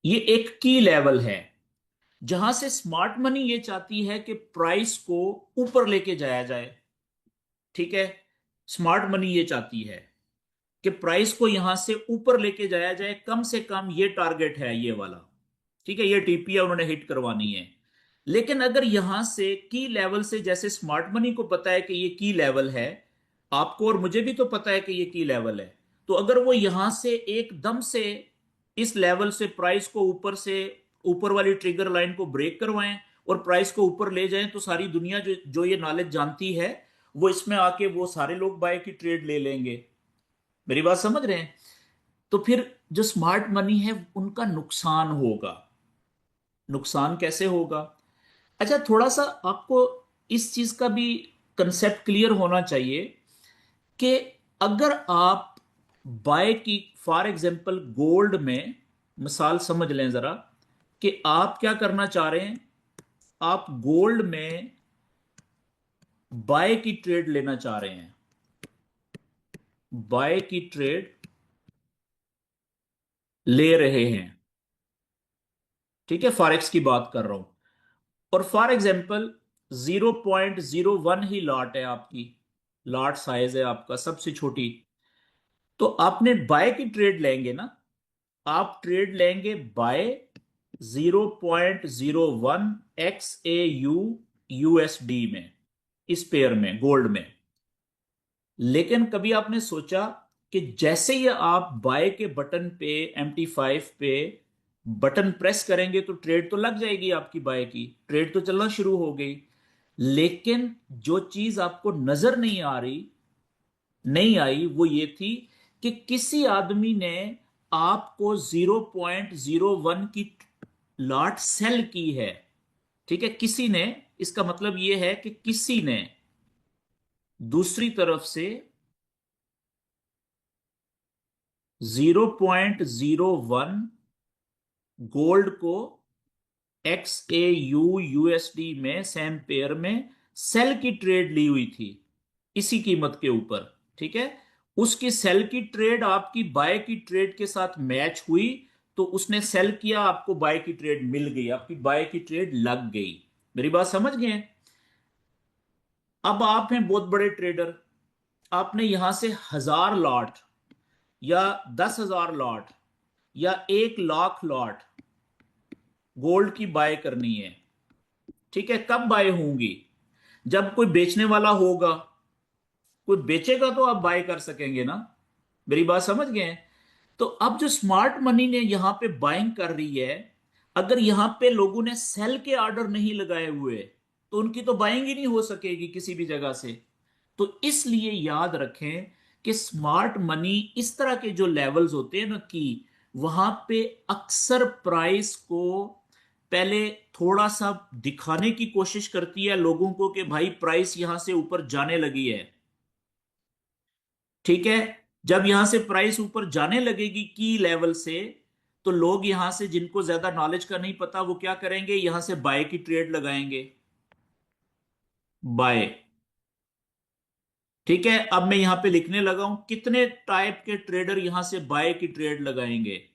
ये एक की लेवल है जहां से स्मार्ट मनी ये चाहती है कि प्राइस को ऊपर लेके जाया जाए। ठीक है, स्मार्ट मनी ये चाहती है कि प्राइस को यहां से ऊपर लेके जाया जाए, कम से कम ये टारगेट है ये वाला। ठीक है, ये टीपीए उन्होंने हिट करवानी है। लेकिन अगर यहां से की लेवल से, जैसे स्मार्ट मनी को पता है कि ये की लेवल है, आपको और मुझे भी तो पता है कि ये की लेवल है, तो अगर वो यहां से एकदम से इस लेवल से प्राइस को ऊपर से, ऊपर वाली ट्रिगर लाइन को ब्रेक करवाएं और प्राइस को ऊपर ले जाएं, तो सारी दुनिया जो जो ये नॉलेज जानती है, वो इसमें आके वो सारे लोग बाय की ट्रेड ले लेंगे। मेरी बात समझ रहे हैं? तो फिर जो स्मार्ट मनी है उनका नुकसान होगा। नुकसान कैसे होगा? अच्छा, थोड़ा सा आपको इस चीज का भी कंसेप्ट क्लियर होना चाहिए कि अगर आप बाय की, फॉर एग्जांपल गोल्ड में मिसाल समझ लें जरा, कि आप क्या करना चाह रहे हैं, आप गोल्ड में बाय की ट्रेड लेना चाह रहे हैं, बाय की ट्रेड ले रहे हैं। ठीक है, फॉरेक्स की बात कर रहा हूं, और फॉर एग्जांपल 0.01 ही लॉट है आपकी, लॉट साइज है आपका सबसे छोटी, तो आपने बाय की ट्रेड लेंगे ना, आप ट्रेड लेंगे बाय 0.01 XAU यूएसडी में, इस पेयर में, गोल्ड में। लेकिन कभी आपने सोचा कि जैसे ही आप बाय के बटन पे, MT5 पे बटन प्रेस करेंगे तो ट्रेड तो लग जाएगी, आपकी बाय की ट्रेड तो चलना शुरू हो गई। लेकिन जो चीज आपको नजर नहीं आ रही, नहीं आई, वो ये थी कि किसी आदमी ने आपको 0.01 की लॉट सेल की है। ठीक है, किसी ने, इसका मतलब ये है कि किसी ने दूसरी तरफ से 0.01 गोल्ड को XAU यूएसडी में, सेम पेयर में सेल की ट्रेड ली हुई थी इसी कीमत के ऊपर। ठीक है, उसकी सेल की ट्रेड आपकी बाय की ट्रेड के साथ मैच हुई, तो उसने सेल किया, आपको बाय की ट्रेड मिल गई, आपकी बाय की ट्रेड लग गई। मेरी बात समझ गए? अब आप हैं बहुत बड़े ट्रेडर, आपने यहां से 1000 लॉट या 10,000 लॉट या 1 लाख लॉट गोल्ड की बाय करनी है। ठीक है, कब बाय होंगी? जब कोई बेचने वाला होगा, कोई बेचेगा तो आप बाय कर सकेंगे ना। मेरी बात समझ गए? तो अब जो स्मार्ट मनी ने यहां पे बाइंग कर रही है, अगर यहां पे लोगों ने सेल के ऑर्डर नहीं लगाए हुए, तो उनकी तो बाइंग ही नहीं हो सकेगी किसी भी जगह से। तो इसलिए याद रखें कि स्मार्ट मनी इस तरह के जो लेवल्स होते हैं ना, कि वहां पे अक्सर प्राइस को पहले थोड़ा सा दिखाने की कोशिश करती है लोगों को कि भाई प्राइस यहां से ऊपर जाने लगी है। ठीक है, जब यहां से प्राइस ऊपर जाने लगेगी की लेवल से, तो लोग यहां से, जिनको ज्यादा नॉलेज का नहीं पता, वो क्या करेंगे, यहां से बाय की ट्रेड लगाएंगे, बाय। ठीक है, अब मैं यहां पे लिखने लगा हूं कितने टाइप के ट्रेडर यहां से बाय की ट्रेड लगाएंगे।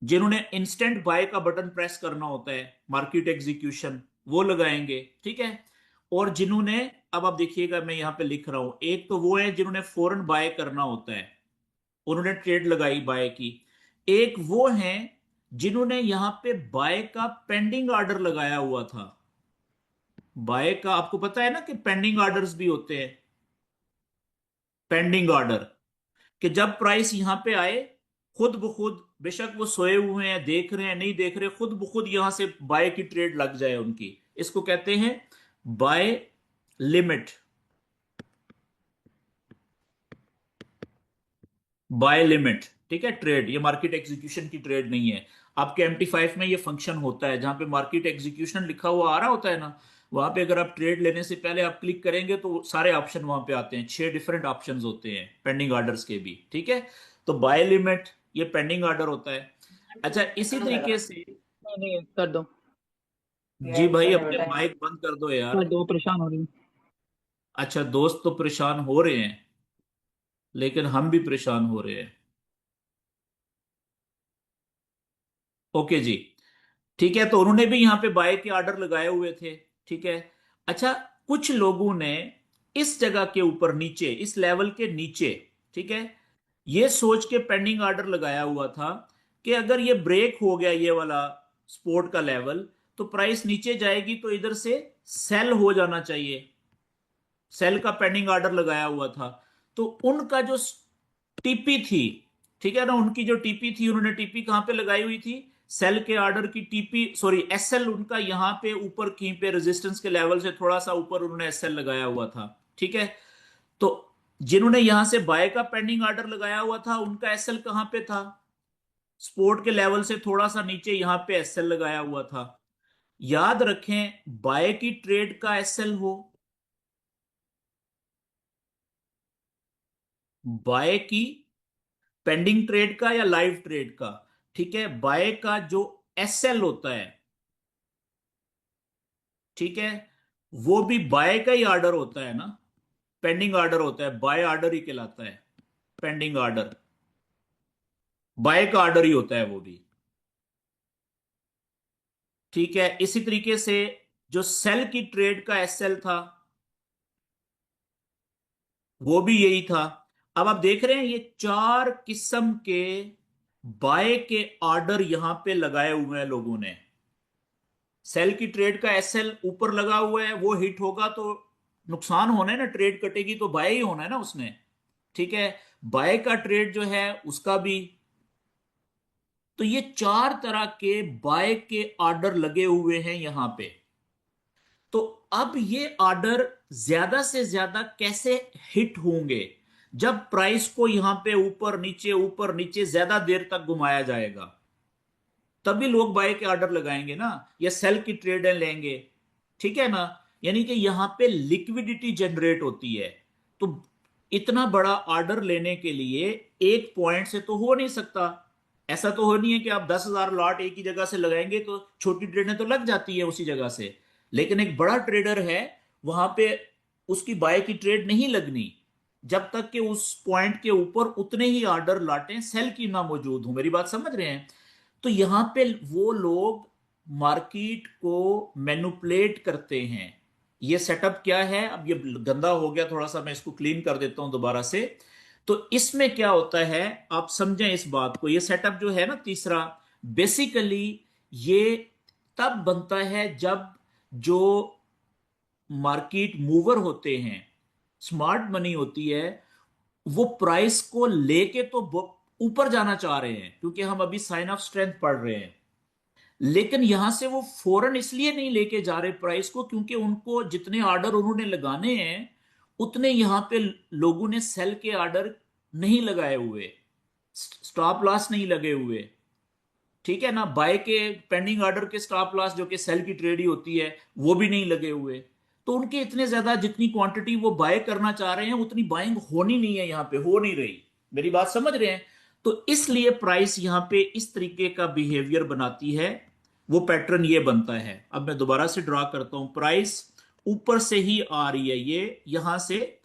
जिन्होंने इंस्टेंट बाय का बटन प्रेस करना होता है, मार्केट एग्जीक्यूशन, वो लगाएंगे। ठीक है, और जिन्होंने, अब आप देखिएगा मैं यहां पे लिख रहा हूं, एक तो वो है जिन्होंने फौरन बाय करना होता है, उन्होंने ट्रेड लगाई बाय की। एक वो हैं जिन्होंने यहां पे बाय का पेंडिंग ऑर्डर लगाया हुआ था। बाय का आपको पता है ना कि पेंडिंग ऑर्डर्स भी होते हैं, पेंडिंग ऑर्डर, कि जब प्राइस यहां पे आए, खुद ब खुद, बेशक वो सोए हुए हैं, देख रहे हैं नहीं देख रहे, खुद ब खुद यहां से बाय की ट्रेड लग जाए उनकी, इसको कहते हैं बाय लिमिट, बाय लिमिट। ठीक है, ट्रेड, ये मार्केट एग्जीक्यूशन की ट्रेड नहीं है। आपके MT5 में ये फंक्शन होता है, जहां पे मार्केट एग्जीक्यूशन लिखा हुआ आ रहा होता है ना, वहां पे अगर आप ट्रेड लेने से पहले आप क्लिक करेंगे तो सारे ऑप्शन वहां पे आते हैं, 6 डिफरेंट ऑप्शंस होते हैं पेंडिंग ऑर्डर्स के भी, ठीक है। तो बाय लिमिट ये पेंडिंग ऑर्डर होता है। अच्छा, इसी तरीके से, नहीं नहीं, कर दो। जी भाई अपने माइक बंद कर दो यार। कर दो, परेशान हो रही हूँ। अच्छा, दोस्त तो परेशान हो रहे हैं, लेकिन हम भी परेशान हो रहे हैं। ओके जी, ठीक है, तो उन्होंने भी यहाँ पे बाय के ऑर्डर लगाए हुए थे, ठीक है। अच्छा, कुछ लोगों ने इस जगह के ऊपर नीचे, इस लेवल के नीचे, ठीक है, ये सोच के पेंडिंग ऑर्डर लगाया हुआ था कि अगर ये ब्रेक हो गया ये वाला सपोर्ट का लेवल, तो प्राइस नीचे जाएगी, तो इधर से सेल हो जाना चाहिए। सेल का पेंडिंग ऑर्डर लगाया हुआ था। तो उनका जो टीपी थी, ठीक है ना, उनकी जो टीपी थी, उन्होंने टीपी कहां पे लगाई हुई थी, सेल के ऑर्डर की टीपी, सॉरी एसएल उनका यहां पे ऊपर कहीं पे रेजिस्टेंस के लेवल से थोड़ा सा ऊपर उन्होंने एसएल लगाया हुआ था, ठीक है। तो जिन्होंने यहां से बाय का पेंडिंग ऑर्डर लगाया हुआ था, उनका एसएल कहां पे था, सपोर्ट के लेवल से थोड़ा सा नीचे यहां पे एसएल लगाया हुआ था। याद रखें, बाय की ट्रेड का एसएल हो, बाय की पेंडिंग ट्रेड का या लाइव ट्रेड का, ठीक है, बाय का जो एसएल होता है, ठीक है, वो भी बाय का ही ऑर्डर होता है ना, पेंडिंग ऑर्डर होता है, बाय ऑर्डर ही कहलाता है। पेंडिंग ऑर्डर बाय का ऑर्डर ही होता है वो भी, ठीक है। इसी तरीके से जो सेल की ट्रेड का एसएल था, वो भी यही था। अब आप देख रहे हैं ये 4 किस्म के बाय के ऑर्डर यहां पे लगाए हुए हैं लोगों ने। सेल की ट्रेड का एसएल ऊपर लगा हुआ है, वो हिट होगा तो नुकसान होना है ना, ट्रेड कटेगी तो बाय ही होना है ना उसने, ठीक है। बाय का ट्रेड जो है उसका भी। तो ये 4 तरह के बाय के ऑर्डर लगे हुए हैं यहां पे। तो अब ये ऑर्डर ज्यादा से ज्यादा कैसे हिट होंगे, जब प्राइस को यहां पे ऊपर नीचे ज्यादा देर तक घुमाया जाएगा, तभी लोग बाय के ऑर्डर लगाएंगे ना, या सेल की ट्रेड लेंगे, ठीक है ना। यानी कि यहां पे लिक्विडिटी जनरेट होती है। तो इतना बड़ा ऑर्डर लेने के लिए एक पॉइंट से तो हो नहीं सकता। ऐसा तो हो नहीं है कि आप 10,000 लॉट एक ही जगह से लगाएंगे तो छोटी ट्रेडें तो लग जाती है उसी जगह से। लेकिन एक बड़ा ट्रेडर है, वहां पे उसकी बाय की ट्रेड नहीं लगनी जब तक कि उस पॉइंट के ऊपर उतने ही ऑर्डर लाटें सेल की ना मौजूद हो। मेरी बात समझ रहे हैं? तो यहां पे वो लोग मार्केट को मैनिपुलेट करते हैं। ये सेटअप क्या है, अब ये गंदा हो गया थोड़ा सा, मैं इसको क्लीन कर देता हूं दोबारा से। तो इसमें क्या होता है, आप समझें इस बात को, ये सेटअप जो है ना तीसरा, बेसिकली ये तब बनता है जब जो मार्केट मूवर होते हैं, स्मार्ट मनी होती है, वो प्राइस को लेके तो ऊपर जाना चाह रहे हैं, क्योंकि हम अभी साइन ऑफ स्ट्रेंथ पढ़ रहे हैं। लेकिन यहां से वो फौरन इसलिए नहीं लेके जा रहे प्राइस को, क्योंकि उनको जितने ऑर्डर उन्होंने लगाने हैं उतने यहां पे लोगों ने सेल के ऑर्डर नहीं लगाए हुए, स्टॉप लॉस नहीं लगे हुए, ठीक है ना। बाय के पेंडिंग ऑर्डर के स्टॉप लॉस जो कि सेल की ट्रेड ही होती है, वो भी नहीं लगे हुए। तो उनके इतने ज्यादा जितनी क्वांटिटी वो बाय करना चाह रहे हैं उतनी बाइंग होनी नहीं है, यहां पे हो नहीं रही। मेरी बात समझ रहे हैं? तो इसलिए प्राइस यहां पे इस तरीके का बिहेवियर बनाती है, वो पैटर्न ये बनता है। अब मैं दोबारा से ड्रा करता हूं, प्राइस ऊपर से ही आ रही है, ये यहां से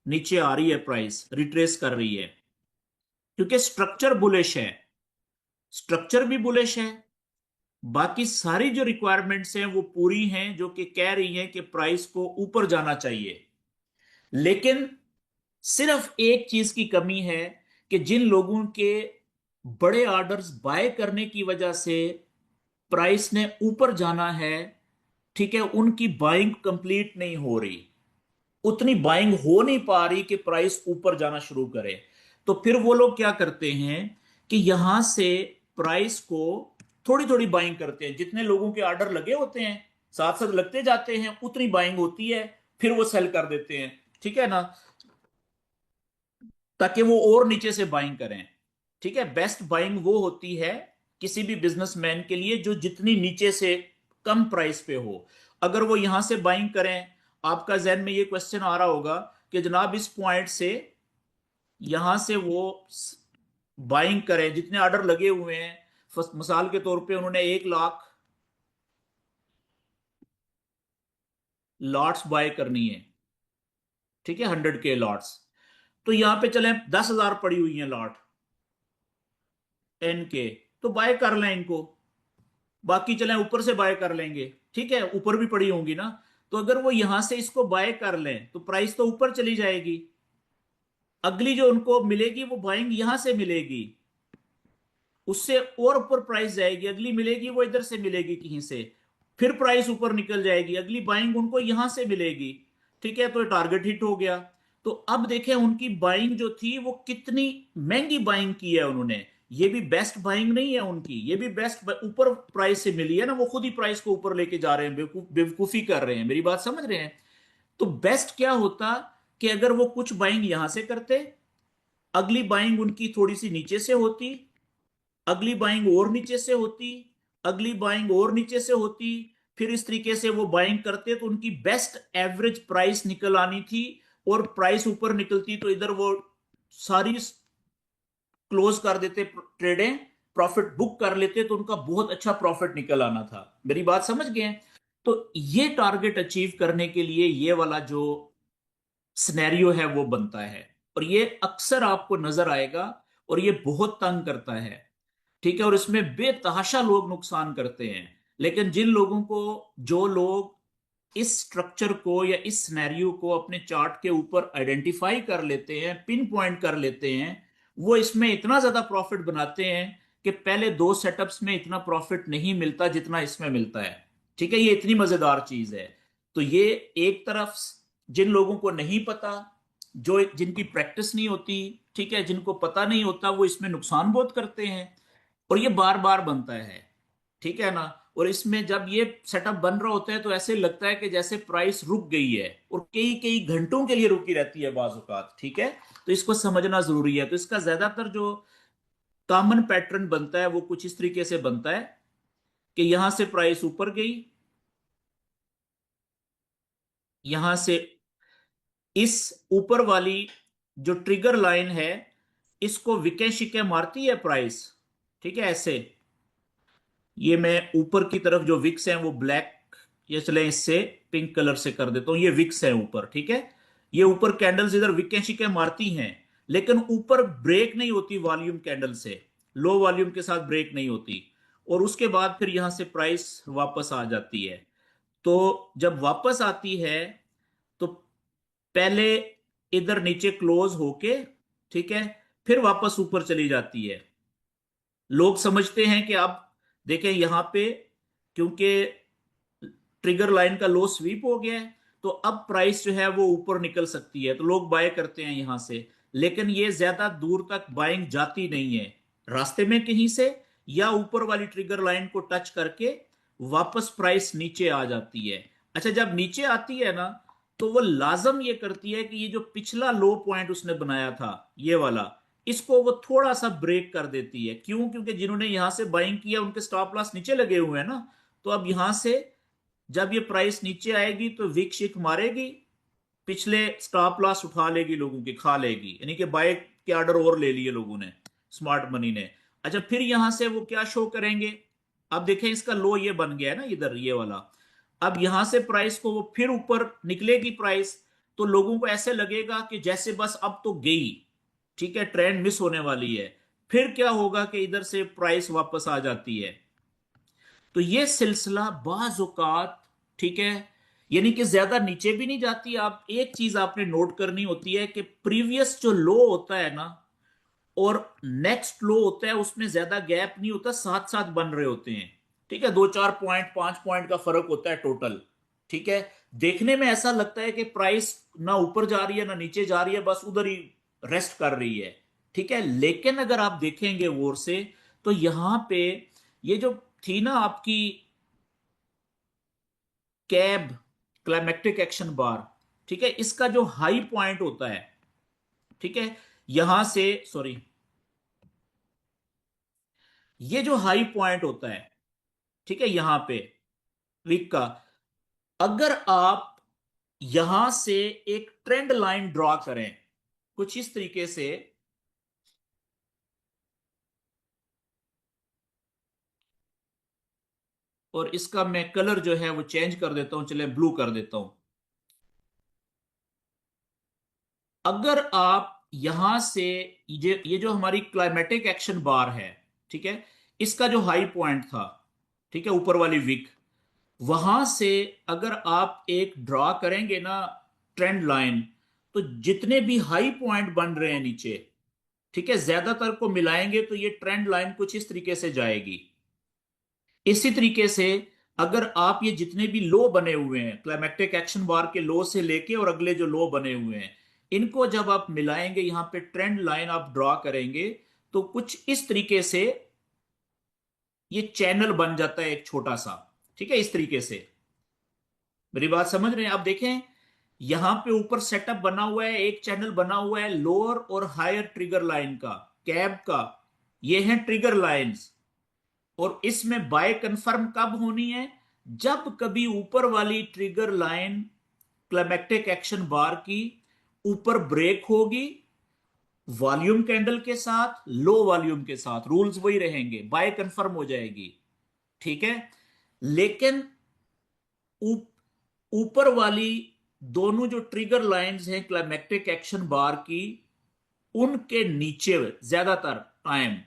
नीचे आ रही है, प्राइस रिट्रेस कर रही है, क्योंकि स्ट्रक्चर बुलिश है। स्ट्रक्चर भी बुलिश है, बाकी सारी जो रिक्वायरमेंट्स हैं वो पूरी हैं, जो कि कह रही हैं कि प्राइस को ऊपर जाना चाहिए। लेकिन सिर्फ एक चीज की कमी है, कि जिन लोगों के बड़े ऑर्डर्स बाय करने की वजह से प्राइस ने ऊपर जाना है, ठीक है, उनकी बाइंग कंप्लीट नहीं हो रही, उतनी बाइंग हो नहीं पा रही कि प्राइस ऊपर जाना शुरू करे। तो फिर वो लोग क्या करते हैं कि यहां से प्राइस को थोड़ी थोड़ी बाइंग करते हैं, जितने लोगों के ऑर्डर लगे होते हैं साथ साथ लगते जाते हैं, उतनी बाइंग होती है, फिर वो सेल कर देते हैं, ठीक है ना, ताकि वो और नीचे से बाइंग करें। ठीक है, बेस्ट बाइंग वो होती है किसी भी बिजनेसमैन के लिए जो जितनी नीचे से कम प्राइस पे हो। अगर वो यहां से बाइंग करें, आपका जहन में ये क्वेश्चन आ रहा होगा कि जनाब इस पॉइंट से यहां से वो बाइंग करें, जितने ऑर्डर लगे हुए हैं, मिसाल के तौर पे उन्होंने 1 लाख लॉट्स बाय करनी है, ठीक है, 100K लॉट्स। तो यहां पे चले 10,000 पड़ी हुई है लॉट, 10K, तो बाय कर लें इनको, बाकी चलें ऊपर से बाय कर लेंगे, ठीक है, ऊपर भी पड़ी होंगी ना। तो अगर वो यहां से इसको बाय कर लें तो प्राइस तो ऊपर चली जाएगी, अगली जो उनको मिलेगी वो बाइंग यहां से मिलेगी, उससे और ऊपर प्राइस जाएगी, अगली मिलेगी वो इधर से मिलेगी कहीं से, फिर प्राइस ऊपर निकल जाएगी, अगली बाइंग उनको यहां से मिलेगी, ठीक है, तो टारगेट हिट हो गया। तो अब देखें उनकी बाइंग जो थी वो कितनी महंगी बाइंग की है उन्होंने, ये भी बेस्ट बाइंग नहीं है उनकी, ये भी बेस्ट ऊपर प्राइस से मिली है ना, वो खुद ही प्राइस को ऊपर लेके जा रहे हैं, बेवकूफी कर रहे हैं, मेरी बात समझ रहे हैं। तो बेस्ट क्या होता कि अगर वो कुछ बाइंग यहां से करते, अगली बाइंग उनकी थोड़ी सी नीचे से होती, अगली बाइंग और नीचे से होती, अगली बाइंग और नीचे से होती, फिर इस तरीके से वो बाइंग करते तो उनकी बेस्ट एवरेज प्राइस निकल आनी थी, और प्राइस ऊपर निकलती तो इधर वो सारी क्लोज कर देते ट्रेडें, प्रॉफिट बुक कर लेते तो उनका बहुत अच्छा प्रॉफिट निकल आना था। मेरी बात समझ गए हैं? तो ये टारगेट अचीव करने के लिए ये वाला जो सिनेरियो है वो बनता है, और ये अक्सर आपको नजर आएगा, और ये बहुत तंग करता है, ठीक है, और इसमें बेतहाशा लोग नुकसान करते हैं। लेकिन जिन लोगों को, जो लोग इस स्ट्रक्चर को या इस सिनेरियो को अपने चार्ट के ऊपर आइडेंटिफाई कर लेते हैं, पिन पॉइंट कर लेते हैं, वो इसमें इतना ज्यादा प्रॉफिट बनाते हैं कि पहले 2 सेटअप्स में इतना प्रॉफिट नहीं मिलता जितना इसमें मिलता है, ठीक है, ये इतनी मजेदार चीज है। तो ये एक तरफ जिन लोगों को नहीं पता, जो जिनकी प्रैक्टिस नहीं होती, ठीक है, जिनको पता नहीं होता, वो इसमें नुकसान बहुत करते हैं, और ये बार बार बनता है, ठीक है ना। और इसमें जब ये सेटअप बन रहा होता है तो ऐसे लगता है कि जैसे प्राइस रुक गई है, और कई कई घंटों के लिए रुकी रहती है बाज औकात, ठीक है। तो इसको समझना जरूरी है। तो इसका ज्यादातर जो कॉमन पैटर्न बनता है वो कुछ इस तरीके से बनता है कि यहां से प्राइस ऊपर गई, यहां से इस ऊपर वाली जो ट्रिगर लाइन है, इसको विके शिके मारती है प्राइस, ठीक है, ऐसे। ये मैं ऊपर की तरफ जो विक्स हैं वो ब्लैक, ये चले इससे पिंक कलर से कर देता हूं, ये विक्स है ऊपर, ठीक है। ये ऊपर कैंडल्स इधर विके शिके मारती हैं, लेकिन ऊपर ब्रेक नहीं होती वॉल्यूम कैंडल से, लो वॉल्यूम के साथ ब्रेक नहीं होती, और उसके बाद फिर यहां से प्राइस वापस आ जाती है। तो जब वापस आती है तो पहले इधर नीचे क्लोज होके, ठीक है, फिर वापस ऊपर चली जाती है। लोग समझते हैं कि अब देखें यहां पे, क्योंकि ट्रिगर लाइन का लो स्वीप हो गया है, तो अब प्राइस जो है वो ऊपर निकल सकती है, तो लोग बाय करते हैं यहां से। लेकिन ये ज्यादा दूर तक बाइंग जाती नहीं है, रास्ते में कहीं से या ऊपर वाली ट्रिगर लाइन को टच करके वापस प्राइस नीचे आ जाती है। अच्छा, जब नीचे आती है ना, तो वो लाजम ये करती है कि ये जो पिछला लो पॉइंट उसने बनाया था, ये वाला, इसको वो थोड़ा सा ब्रेक कर देती है। क्यों? क्योंकि जिन्होंने यहां से बाइंग किया उनके स्टॉप लॉस नीचे लगे हुए हैं ना। तो अब यहां से जब ये प्राइस नीचे आएगी तो विक शिक मारेगी, पिछले स्टॉप लॉस उठा लेगी, लोगों की खा लेगी, यानी कि बाय के ऑर्डर और ले लिए लोगों ने, स्मार्ट मनी ने। अच्छा, फिर यहां से वो क्या शो करेंगे? अब देखें इसका लो ये बन गया है ना इधर, ये वाला। अब यहां से प्राइस को वो फिर ऊपर निकलेगी प्राइस, तो लोगों को ऐसे लगेगा कि जैसे बस अब तो गई, ठीक है, ट्रेंड मिस होने वाली है। फिर क्या होगा कि इधर से प्राइस वापस आ जाती है। तो ये सिलसिला बाज औकात, ठीक है, यानी कि ज्यादा नीचे भी नहीं जाती। आप एक चीज आपने नोट करनी होती है कि प्रीवियस जो लो होता है ना, और नेक्स्ट लो होता है, उसमें ज्यादा गैप नहीं होता, साथ साथ बन रहे होते हैं, ठीक है, 2-4 पॉइंट 5 पॉइंट का फर्क होता है टोटल, ठीक है। देखने में ऐसा लगता है कि प्राइस ना ऊपर जा रही है ना नीचे जा रही है, बस उधर ही रेस्ट कर रही है, ठीक है। लेकिन अगर आप देखेंगे गौर से, तो यहां पे ये जो थी ना आपकी कैब क्लाइमेक्टिक एक्शन बार, ठीक है, इसका जो हाई पॉइंट होता है, ठीक है, यहां से, सॉरी, ये जो हाई पॉइंट होता है, ठीक है, यहां पे वीक का, अगर आप यहां से एक ट्रेंड लाइन ड्रॉ करें कुछ इस तरीके से, और इसका मैं कलर जो है वो चेंज कर देता हूं, चले ब्लू कर देता हूं। अगर आप यहां से ये जो हमारी क्लाइमेटिक एक्शन बार है, ठीक है, इसका जो हाई पॉइंट था, ठीक है, ऊपर वाली विक, वहां से अगर आप एक ड्रॉ करेंगे ना ट्रेंड लाइन, तो जितने भी हाई पॉइंट बन रहे हैं नीचे, ठीक है, ज्यादातर को मिलाएंगे तो ये ट्रेंड लाइन कुछ इस तरीके से जाएगी। इसी तरीके से अगर आप ये जितने भी लो बने हुए हैं क्लाइमेटिक एक्शन बार के लो से लेके और अगले जो लो बने हुए हैं, इनको जब आप मिलाएंगे, यहां पे ट्रेंड लाइन आप ड्रॉ करेंगे, तो कुछ इस तरीके से ये चैनल बन जाता है एक छोटा सा। ठीक है, इस तरीके से मेरी बात समझ रहे हैं आप? देखें, यहां पे ऊपर सेटअप बना हुआ है, एक चैनल बना हुआ है लोअर और हायर ट्रिगर लाइन का, कैब का। ये है ट्रिगर लाइंस। और इसमें बाय कंफर्म कब होनी है? जब कभी ऊपर वाली ट्रिगर लाइन क्लाइमेक्टिक एक्शन बार की ऊपर ब्रेक होगी, वॉल्यूम कैंडल के साथ, लो वॉल्यूम के साथ, रूल्स वही रहेंगे, बाय कंफर्म हो जाएगी। ठीक है, लेकिन ऊप- ऊपर वाली दोनों जो ट्रिगर लाइंस हैं क्लाइमेक्टिक एक्शन बार की, उनके नीचे ज्यादातर टाइम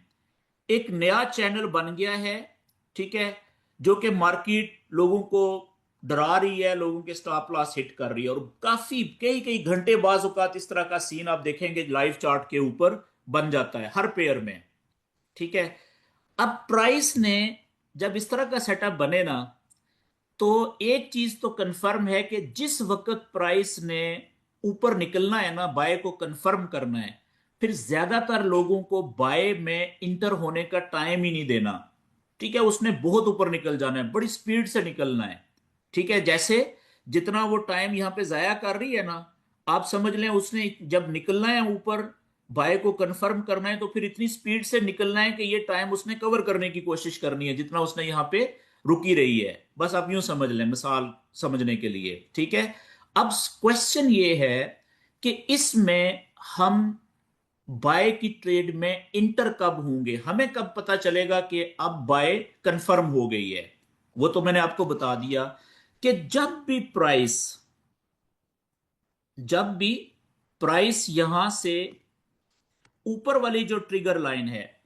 एक नया चैनल बन गया है। ठीक है, जो कि मार्केट लोगों को डरा रही है, लोगों के स्टॉप लॉस हिट कर रही है, और काफी कई कई घंटे बाद औकात इस तरह का सीन आप देखेंगे लाइव चार्ट के ऊपर बन जाता है हर पेयर में। ठीक है, अब प्राइस ने जब इस तरह का सेटअप बने ना, तो एक चीज तो कंफर्म है कि जिस वक्त प्राइस ने ऊपर निकलना है ना, बाय को कंफर्म करना है, फिर ज्यादातर लोगों को बाय में इंटर होने का टाइम ही नहीं देना। ठीक है, उसने बहुत ऊपर निकल जाना है, बड़ी स्पीड से निकलना है। ठीक है, जैसे जितना वो टाइम यहां पे जाया कर रही है ना, आप समझ लें उसने जब निकलना है ऊपर, बाय को कंफर्म करना है, तो फिर इतनी स्पीड से निकलना है कि ये टाइम उसने कवर करने की कोशिश करनी है जितना उसने यहां पे रुकी रही है। बस आप यूं समझ लें मिसाल समझने के लिए। ठीक है, अब क्वेश्चन ये है कि इसमें हम बाय की ट्रेड में इंटर कब होंगे, हमें कब पता चलेगा कि अब बाय कंफर्म हो गई है? वो तो मैंने आपको बता दिया कि जब भी प्राइस यहां से ऊपर वाली जो ट्रिगर लाइन है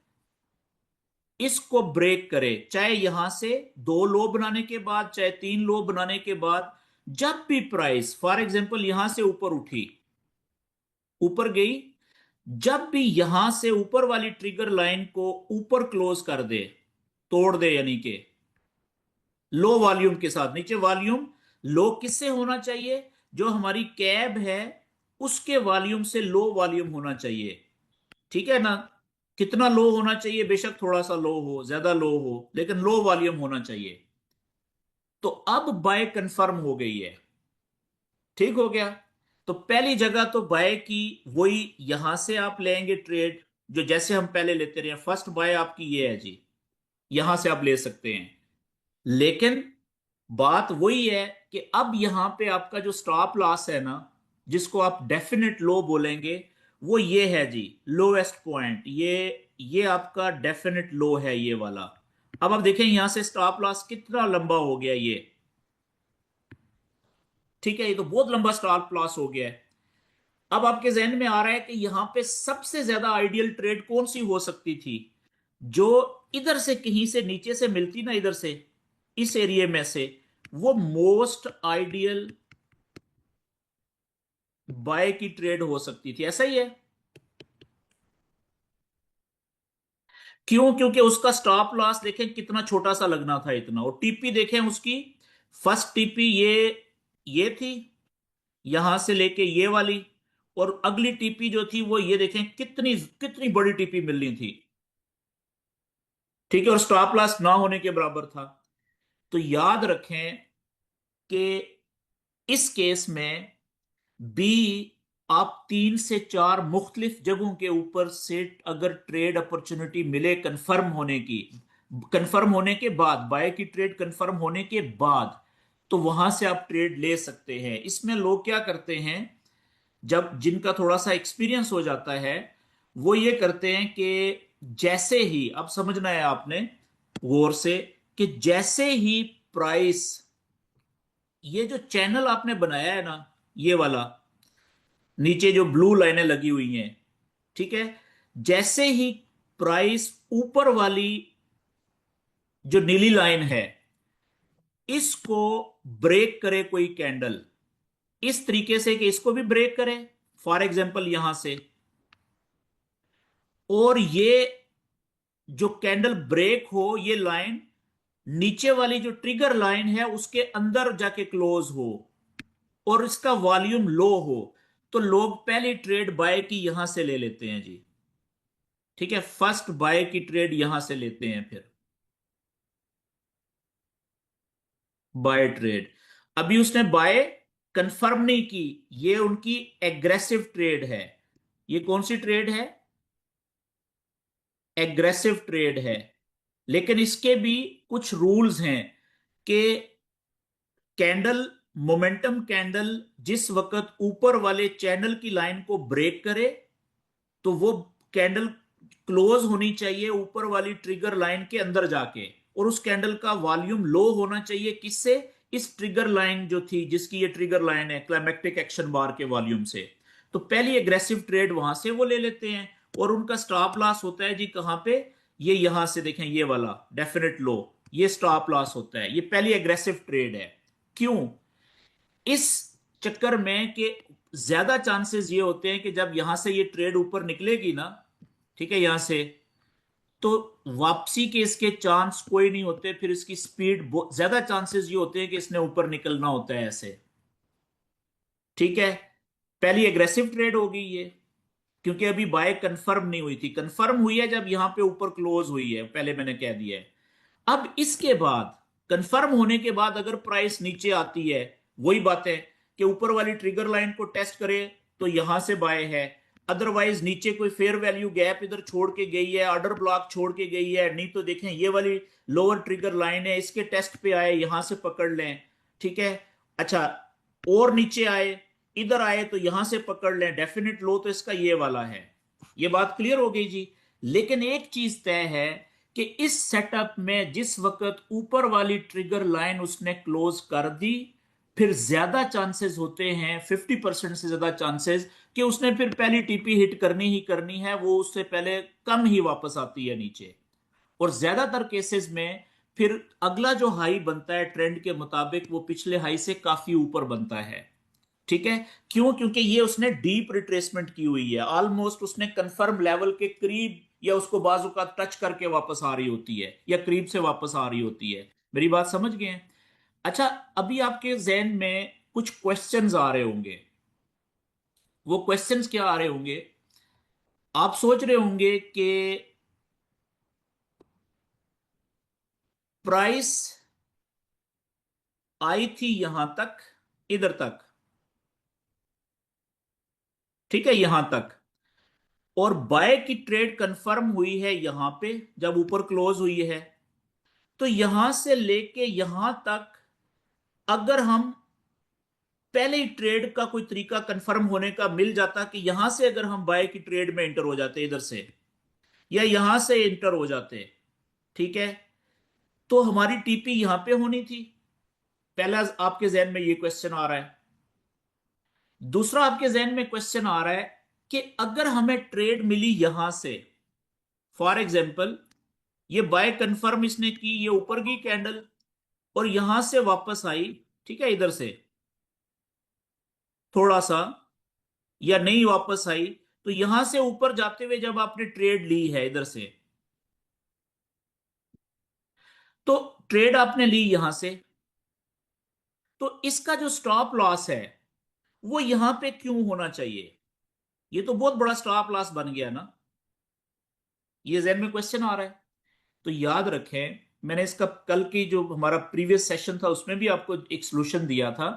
इसको ब्रेक करे, चाहे यहां से दो लो बनाने के बाद, चाहे तीन लो बनाने के बाद, जब भी प्राइस फॉर एग्जांपल यहां से ऊपर उठी, ऊपर गई, जब भी यहां से ऊपर वाली ट्रिगर लाइन को ऊपर क्लोज कर दे, तोड़ दे, यानी कि लो वॉल्यूम के साथ, नीचे वॉल्यूम लो किससे होना चाहिए? जो हमारी कैब है उसके वॉल्यूम से लो वॉल्यूम होना चाहिए। ठीक है ना? कितना लो होना चाहिए? बेशक थोड़ा सा लो हो, ज्यादा लो हो, लेकिन लो वॉल्यूम होना चाहिए। तो अब बाय कंफर्म हो गई है। ठीक हो गया? तो पहली जगह तो बाय की वही, यहां से आप लेंगे ट्रेड, जो जैसे हम पहले लेते रहे, फर्स्ट बाय आपकी ये है जी, यहां से आप ले सकते हैं। लेकिन बात वही है कि अब यहां पे आपका जो स्टॉप लॉस है ना, जिसको आप डेफिनेट लो बोलेंगे, वो ये है जी, लोएस्ट पॉइंट, ये आपका डेफिनेट लो है, ये वाला। अब आप देखें यहां से स्टॉप लॉस कितना लंबा हो गया ये। ठीक है, ये तो बहुत लंबा स्टॉप लॉस हो गया है। अब आपके जहन में आ रहा है कि यहां पे सबसे ज्यादा आइडियल ट्रेड कौन सी हो सकती थी? जो इधर से कहीं से नीचे से मिलती ना, इधर से, इस एरिया में से, वो मोस्ट आइडियल बाय की ट्रेड हो सकती थी। ऐसा ही है। क्यों? क्योंकि उसका स्टॉप लॉस देखें कितना छोटा सा लगना था, इतना, और टीपी देखें उसकी, फर्स्ट टीपी ये थी, यहां से लेके ये वाली, और अगली टीपी जो थी वो ये देखें, कितनी कितनी बड़ी टीपी मिलनी थी। ठीक है, और स्टॉप लॉस ना होने के बराबर था। तो याद रखें कि इस केस में बी आप 3 से 4 मुख्तलिफ जगहों के ऊपर से अगर ट्रेड अपॉर्चुनिटी मिले कंफर्म होने के बाद, बाय की ट्रेड कंफर्म होने के बाद, तो वहां से आप ट्रेड ले सकते हैं। इसमें लोग क्या करते हैं, जब जिनका थोड़ा सा एक्सपीरियंस हो जाता है, वो ये करते हैं कि जैसे ही, अब समझना है आपने गौर से, कि जैसे ही प्राइस, ये जो चैनल आपने बनाया है ना, ये वाला, नीचे जो ब्लू लाइनें लगी हुई हैं, ठीक है, जैसे ही प्राइस ऊपर वाली जो नीली लाइन है, इसको ब्रेक करे कोई कैंडल, इस तरीके से कि इसको भी ब्रेक करे, फॉर एग्जांपल यहां से, और ये जो कैंडल ब्रेक हो, ये लाइन नीचे वाली जो ट्रिगर लाइन है उसके अंदर जाके क्लोज हो, और इसका वॉल्यूम लो हो, तो लोग पहली ट्रेड बाय की यहां से ले लेते हैं जी। ठीक है, फर्स्ट बाय की ट्रेड यहां से लेते हैं, फिर बाय ट्रेड। अभी उसने बाय कंफर्म नहीं की, ये उनकी एग्रेसिव ट्रेड है। ये कौन सी ट्रेड है? एग्रेसिव ट्रेड है। लेकिन इसके भी कुछ रूल्स हैं कि कैंडल, मोमेंटम कैंडल जिस वक्त ऊपर वाले चैनल की लाइन को ब्रेक करे, तो वो कैंडल क्लोज होनी चाहिए ऊपर वाली ट्रिगर लाइन के अंदर जाके, और उस कैंडल का वॉल्यूम लो होना चाहिए, किससे? इस ट्रिगर लाइन जो थी, जिसकी ये ट्रिगर लाइन है क्लाइमेक्टिक एक्शन बार के वॉल्यूम से। तो पहली एग्रेसिव ट्रेड वहां से वो ले लेते हैं, और उनका स्टॉप लॉस होता है जी कहां पे? ये यहां से देखें, ये वाला डेफिनेट लो, ये स्टॉप लॉस होता है। ये पहली एग्रेसिव ट्रेड है। क्यों? इस चक्कर में कि ज्यादा चांसेस ये होते हैं कि जब यहां से ये ट्रेड ऊपर निकलेगी ना, ठीक है, यहां से, तो वापसी के इसके चांस कोई नहीं होते, फिर इसकी स्पीड ज्यादा चांसेस ये होते हैं कि इसने ऊपर निकलना होता है ऐसे। ठीक है, पहली एग्रेसिव ट्रेड होगी ये, क्योंकि अभी बाय कंफर्म नहीं हुई थी। कंफर्म हुई है जब यहां पे ऊपर क्लोज हुई है, पहले मैंने कह दिया है। अब इसके बाद, कंफर्म होने के बाद अगर प्राइस नीचे आती है, वही बात है कि ऊपर वाली ट्रिगर लाइन को टेस्ट करे तो यहां से बाय है, अदरवाइज नीचे कोई फेयर वैल्यू गैप इधर छोड़ के गई है, ऑर्डर ब्लॉक छोड़ के गई है, नहीं तो देखें ये वाली लोअर ट्रिगर लाइन है, इसके टेस्ट पे आए, यहां से पकड़ लें। ठीक है, अच्छा, और नीचे आए, इधर आए तो यहां से पकड़ लें, डेफिनेट लो तो इसका ये वाला है। ये बात क्लियर हो गई जी। लेकिन एक चीज तय है कि इस सेटअप में जिस वक्त ऊपर वाली ट्रिगर लाइन उसने क्लोज कर दी, फिर ज्यादा चांसेस होते हैं, 50% से ज्यादा चांसेस, कि उसने फिर पहली टीपी हिट करनी ही करनी है, वो उससे पहले कम ही वापस आती है नीचे। और ज्यादातर केसेस में फिर अगला जो हाई बनता है ट्रेंड के मुताबिक, वो पिछले हाई से काफी ऊपर बनता है। ठीक है, क्यों? क्योंकि ये उसने डीप रिट्रेसमेंट की हुई है, ऑलमोस्ट उसने कंफर्म लेवल के करीब, या उसको बाजू का टच करके वापस आ रही होती है, या करीब से वापस आ रही होती है। मेरी बात समझ गए हैं? अच्छा, अभी आपके जहन में कुछ क्वेश्चंस आ रहे होंगे। वो क्वेश्चंस क्या आ रहे होंगे? आप सोच रहे होंगे कि प्राइस आई थी यहां तक, इधर तक, ठीक है, यहां तक, और बाय की ट्रेड कंफर्म हुई है यहां पे जब ऊपर क्लोज हुई है, तो यहां से लेके यहां तक, अगर हम पहले ही ट्रेड का कोई तरीका कंफर्म होने का मिल जाता, कि यहां से अगर हम बाय की ट्रेड में एंटर हो जाते इधर से, या यहां से एंटर हो जाते, ठीक है, तो हमारी टीपी यहां पे होनी थी। पहला आपके जहन में ये क्वेश्चन आ रहा है। दूसरा आपके जहन में क्वेश्चन आ रहा है कि अगर हमें ट्रेड मिली यहां से, फॉर एग्जाम्पल ये बाय कंफर्म इसने की, ये ऊपर की कैंडल, और यहां से वापस आई, ठीक है, इधर से थोड़ा सा, या नहीं वापस आई, तो यहां से ऊपर जाते हुए जब आपने ट्रेड ली है इधर से, तो ट्रेड आपने ली यहां से, तो इसका जो स्टॉप लॉस है वो यहां पे क्यों होना चाहिए? ये तो बहुत बड़ा स्टॉप लॉस बन गया ना। ये जहन में क्वेश्चन आ रहा है। तो याद रखें, मैंने इसका कल की जो हमारा प्रीवियस सेशन था उसमें भी आपको एक सोल्यूशन दिया था,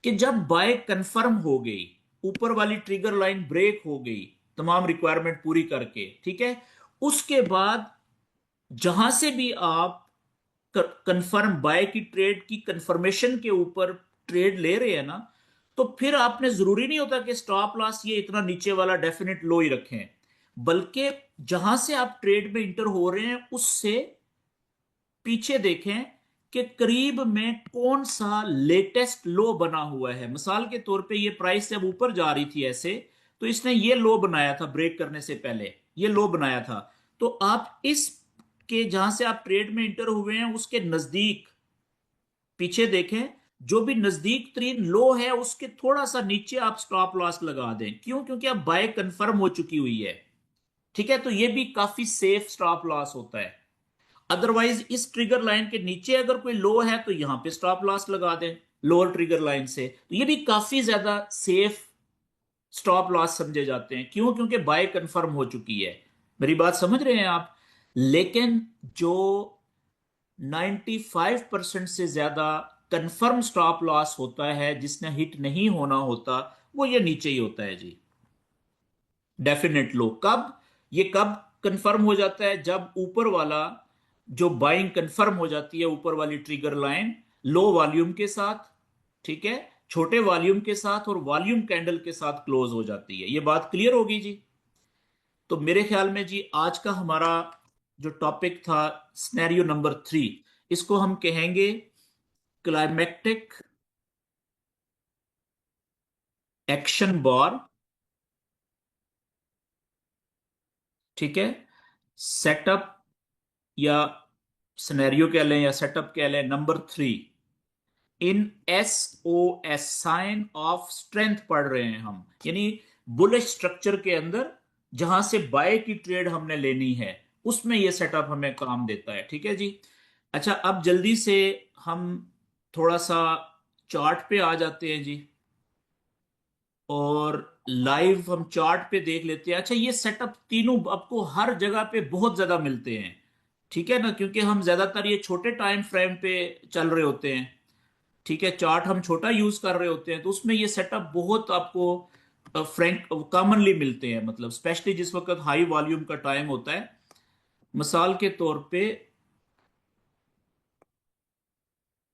कि जब बाय कंफर्म हो गई, ऊपर वाली ट्रिगर लाइन ब्रेक हो गई तमाम रिक्वायरमेंट पूरी करके, ठीक है, उसके बाद जहां से भी आप कंफर्म बाय की ट्रेड की कंफर्मेशन के ऊपर ट्रेड ले रहे हैं ना, तो फिर आपने जरूरी नहीं होता कि स्टॉप लॉस ये इतना नीचे वाला डेफिनेट लो ही रखें, बल्कि जहां से आप ट्रेड में इंटर हो रहे हैं उससे पीछे देखें कि करीब में कौन सा लेटेस्ट लो बना हुआ है। मिसाल के तौर पे ये प्राइस जब ऊपर जा रही थी ऐसे, तो इसने ये लो बनाया था ब्रेक करने से पहले, ये लो बनाया था। तो आप इस के जहां से आप ट्रेड में इंटर हुए हैं उसके नजदीक पीछे देखें, जो भी नजदीक तरीन लो है उसके थोड़ा सा नीचे आप स्टॉप लॉस लगा दें। क्यों? क्योंकि अब बाय कंफर्म हो चुकी हुई है, ठीक है, तो ये भी काफी सेफ स्टॉप लॉस होता है। अदरवाइज इस ट्रिगर लाइन के नीचे अगर कोई लो है तो यहां पे स्टॉप लॉस लगा दें लोअर ट्रिगर लाइन से, तो ये भी काफी ज्यादा सेफ स्टॉप लॉस समझे जाते हैं। क्यों? क्योंकि बाय कंफर्म हो चुकी है। मेरी बात समझ रहे हैं आप? लेकिन जो 95% से ज्यादा कंफर्म स्टॉप लॉस होता है जिसने हिट नहीं होना होता, वो ये नीचे ही होता है जी। डेफिनेट लो कब? ये कब कंफर्म हो जाता है? जब ऊपर वाला जो बाइंग कंफर्म हो जाती है, ऊपर वाली ट्रिगर लाइन लो वॉल्यूम के साथ, ठीक है, छोटे वॉल्यूम के साथ और वॉल्यूम कैंडल के साथ क्लोज हो जाती है। ये बात क्लियर होगी जी? तो मेरे ख्याल में जी आज का हमारा जो टॉपिक था स्नैरियो नंबर 3, इसको हम कहेंगे क्लाइमेक्टिक एक्शन बार, ठीक है, सेटअप या सिनेरियो कह लें या सेटअप कह लें number 3 in SOS, sign of strength पढ़ रहे हैं हम, यानी बुलिश स्ट्रक्चर के अंदर जहां से बाय की ट्रेड हमने लेनी है उसमें यह सेटअप हमें काम देता है, ठीक है जी। अच्छा, अब जल्दी से हम थोड़ा सा चार्ट पे आ जाते हैं जी, और लाइव हम चार्ट पे देख लेते हैं। अच्छा, ये सेटअप तीनों आपको हर जगह पे बहुत ज्यादा मिलते हैं, ठीक है ना, क्योंकि हम ज्यादातर ये छोटे टाइम फ्रेम पे चल रहे होते हैं, ठीक है, चार्ट हम छोटा यूज कर रहे होते हैं, तो उसमें ये सेटअप बहुत आपको फ्रैंक कॉमनली मिलते हैं, मतलब स्पेशली जिस वक्त हाई वॉल्यूम का टाइम होता है। मिसाल के तौर पे,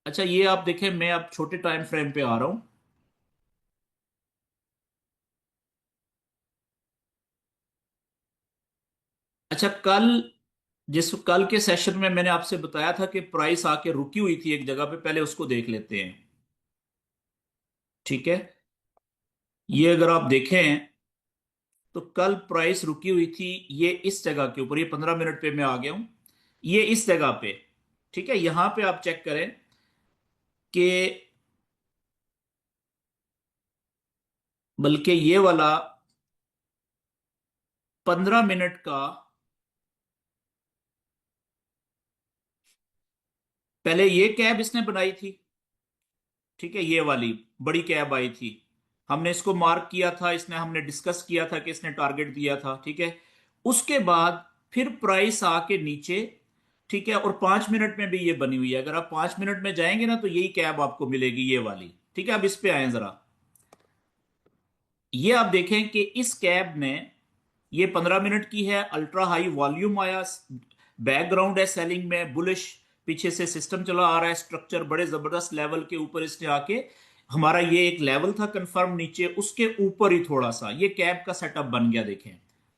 अच्छा ये आप देखें, मैं अब छोटे टाइम फ्रेम पे आ रहा हूं। अच्छा, कल के सेशन में मैंने आपसे बताया था कि प्राइस आके रुकी हुई थी एक जगह पे, पहले उसको देख लेते हैं, ठीक है। ये अगर आप देखें तो कल प्राइस रुकी हुई थी ये इस जगह के ऊपर, ये 15 मिनट पे मैं आ गया हूं, ये इस जगह पे, ठीक है। यहां पे आप चेक करें कि बल्कि ये वाला 15 मिनट का, पहले ये कैब इसने बनाई थी, ठीक है, ये वाली बड़ी कैब आई थी, हमने इसको मार्क किया था, इसने हमने डिस्कस किया था कि इसने टारगेट दिया था, ठीक है। उसके बाद फिर प्राइस आके नीचे, ठीक है, और 5 मिनट में भी ये बनी हुई है। अगर आप 5 मिनट में जाएंगे ना तो यही कैब आपको मिलेगी, ये वाली, ठीक है। अब इस पे आए जरा, ये आप देखें कि इस कैब ने, ये 15 मिनट की है, अल्ट्रा हाई वॉल्यूम आया, बैकग्राउंड है सेलिंग में, बुलिश पीछे से सिस्टम चला आ रहा है, स्ट्रक्चर बड़े जबरदस्त लेवल के ऊपर इसने आके, हमारा ये एक लेवल था कंफर्म नीचे, उसके ऊपर ही थोड़ा सा ये कैब का सेटअप बन गया। देखें,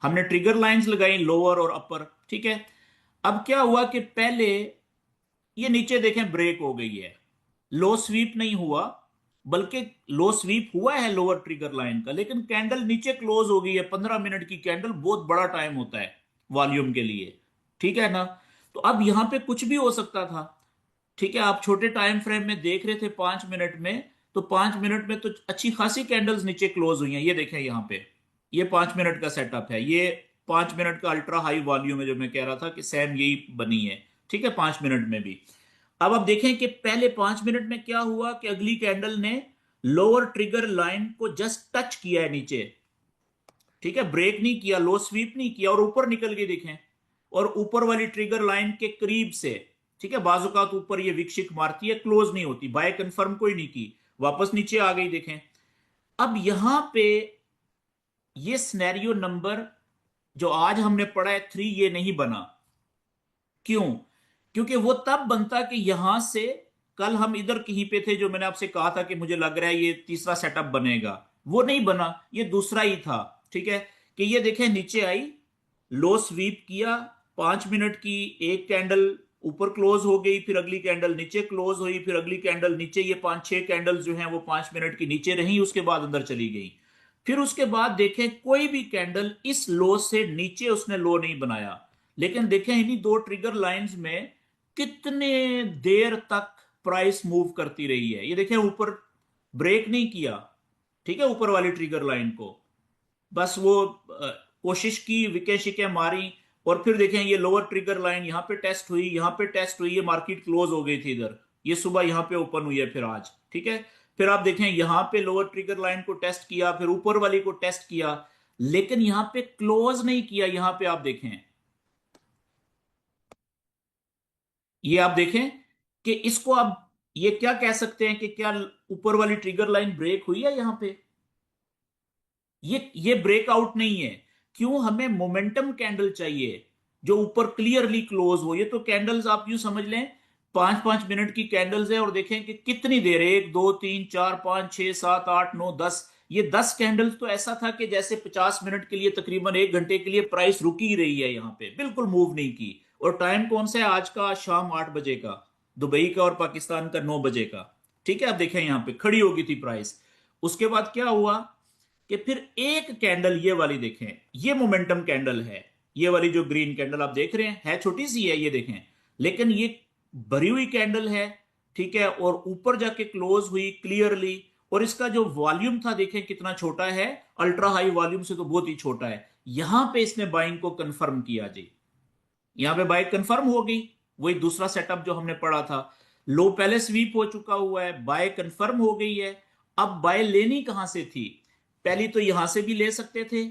हमने ट्रिगर लाइंस लगाई लोअर और अपर, ठीक है। अब क्या हुआ कि पहले ये नीचे देखें ब्रेक हो गई है, लो स्वीप नहीं हुआ, बल्कि लो स्वीप हुआ है लोअर ट्रिगर लाइन का, लेकिन कैंडल नीचे क्लोज हो गई है। 15 मिनट की कैंडल बहुत बड़ा टाइम होता है वॉल्यूम के लिए, ठीक है ना। तो अब यहां पे कुछ भी हो सकता था, ठीक है। आप छोटे टाइम फ्रेम में देख रहे थे 5 मिनट में, तो 5 मिनट में तो अच्छी खासी कैंडल्स नीचे क्लोज हुई हैं। ये देखें यहाँ पे, ये 5 मिनट का सेटअप है, ये 5 मिनट का अल्ट्रा हाई वॉल्यूम है जो मैं कह रहा था कि सेम यही बनी है, ठीक है, 5 मिनट में भी। अब आप देखें कि पहले 5 मिनट में क्या हुआ कि अगली कैंडल ने लोअर ट्रिगर लाइन को जस्ट टच किया है नीचे, ठीक है, ब्रेक नहीं किया, लो स्वीप नहीं किया, और ऊपर निकल गई देखें, और ऊपर वाली ट्रिगर लाइन के करीब से, ठीक है, बाजुकात ऊपर ये विक्षिक मारती है, क्लोज नहीं होती, बाय कंफर्म कोई नहीं की, वापस नीचे आ गई देखें। अब यहां पे ये सिनेरियो नंबर जो आज हमने पढ़ा है 3, ये नहीं बना। क्यों? क्योंकि वो तब बनता कि यहां से, कल हम इधर कहीं पे थे जो मैंने आपसे कहा था कि मुझे लग रहा है ये तीसरा सेटअप बनेगा, वो नहीं बना, ये दूसरा ही था। ठीक है, कि ये देखें नीचे आई, लो स्वीप किया, 5 मिनट की एक कैंडल ऊपर क्लोज हो गई, फिर अगली कैंडल नीचे क्लोज हुई, फिर अगली कैंडल नीचे, ये 5-6 कैंडल्स जो हैं वो 5 मिनट की नीचे रही, उसके बाद अंदर चली गई। फिर उसके बाद देखें कोई भी कैंडल इस लो से नीचे उसने लो नहीं बनाया। लेकिन देखें इन्हीं दो ट्रिगर लाइंस में कितने देर तक प्राइस मूव करती रही है। ये देखें ऊपर ब्रेक नहीं किया, ठीक है, ऊपर वाली ट्रिगर लाइन को, बस वो कोशिश की, विकेट शिकें मारी, और फिर देखें ये लोअर ट्रिगर लाइन यहां पे टेस्ट हुई, यहां पे टेस्ट हुई, ये मार्केट क्लोज हो गई थी इधर, ये सुबह यहां पे ओपन हुई है फिर आज। ठीक है, फिर आप देखें यहां पे लोअर ट्रिगर लाइन को टेस्ट किया, फिर ऊपर वाली को टेस्ट किया, लेकिन यहां पे क्लोज नहीं किया। यहां पे आप देखें, ये आप देखें कि इसको आप ये क्या कह सकते हैं कि क्या ऊपर वाली ट्रिगर लाइन ब्रेक हुई है यहां पे? ये ब्रेकआउट नहीं है। क्यों? हमें मोमेंटम कैंडल चाहिए जो ऊपर क्लियरली क्लोज हो। ये तो कैंडल्स आप यूं समझ लें 5-5 मिनट की कैंडल्स है, और देखें कि कितनी देर है, 1, 2, 3, 4, 5, 6, 7, 8, 9, 10, ये 10 कैंडल्स तो ऐसा था कि जैसे 50 मिनट के लिए, तकरीबन 1 घंटे के लिए प्राइस रुकी रही है यहां पे, बिल्कुल मूव नहीं की। और टाइम कौन सा है आज का? शाम 8 बजे का, दुबई का और पाकिस्तान का 9 बजे का। ठीक है, आप देखें यहां पे खड़ी होगी थी प्राइस। उसके बाद क्या हुआ कि फिर एक कैंडल ये वाली देखें, ये मोमेंटम कैंडल है, ये वाली जो ग्रीन कैंडल आप देख रहे हैं, है छोटी सी है ये देखें, लेकिन ये भरी हुई कैंडल है। ठीक है, और ऊपर जाके क्लोज हुई क्लियरली, और इसका जो वॉल्यूम था देखें कितना छोटा है, अल्ट्रा हाई वॉल्यूम से तो बहुत ही छोटा है। यहां पे इसने बाइंग को कंफर्म किया जी, यहां पे बाय कंफर्म हो गई। वही दूसरा सेटअप जो हमने पढ़ा था, लो पहले स्वीप हो चुका हुआ है, बाय कंफर्म हो गई है। अब बाय लेनी कहां से थी? पहली तो यहां से भी ले सकते थे,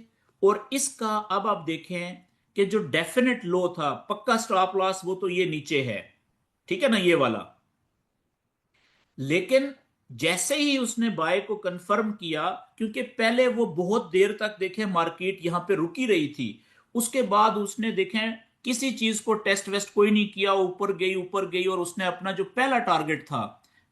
और इसका अब आप देखें कि जो डेफिनेट लो था, पक्का स्टॉप लॉस, वो तो ये नीचे है, ठीक है ना, ये वाला। लेकिन जैसे ही उसने बाय को कंफर्म किया, क्योंकि पहले वो बहुत देर तक देखें मार्केट यहां पे रुकी रही थी, उसके बाद उसने देखें किसी चीज को टेस्ट वेस्ट कोई नहीं किया, ऊपर गई ऊपर गई, और उसने अपना जो पहला टारगेट था,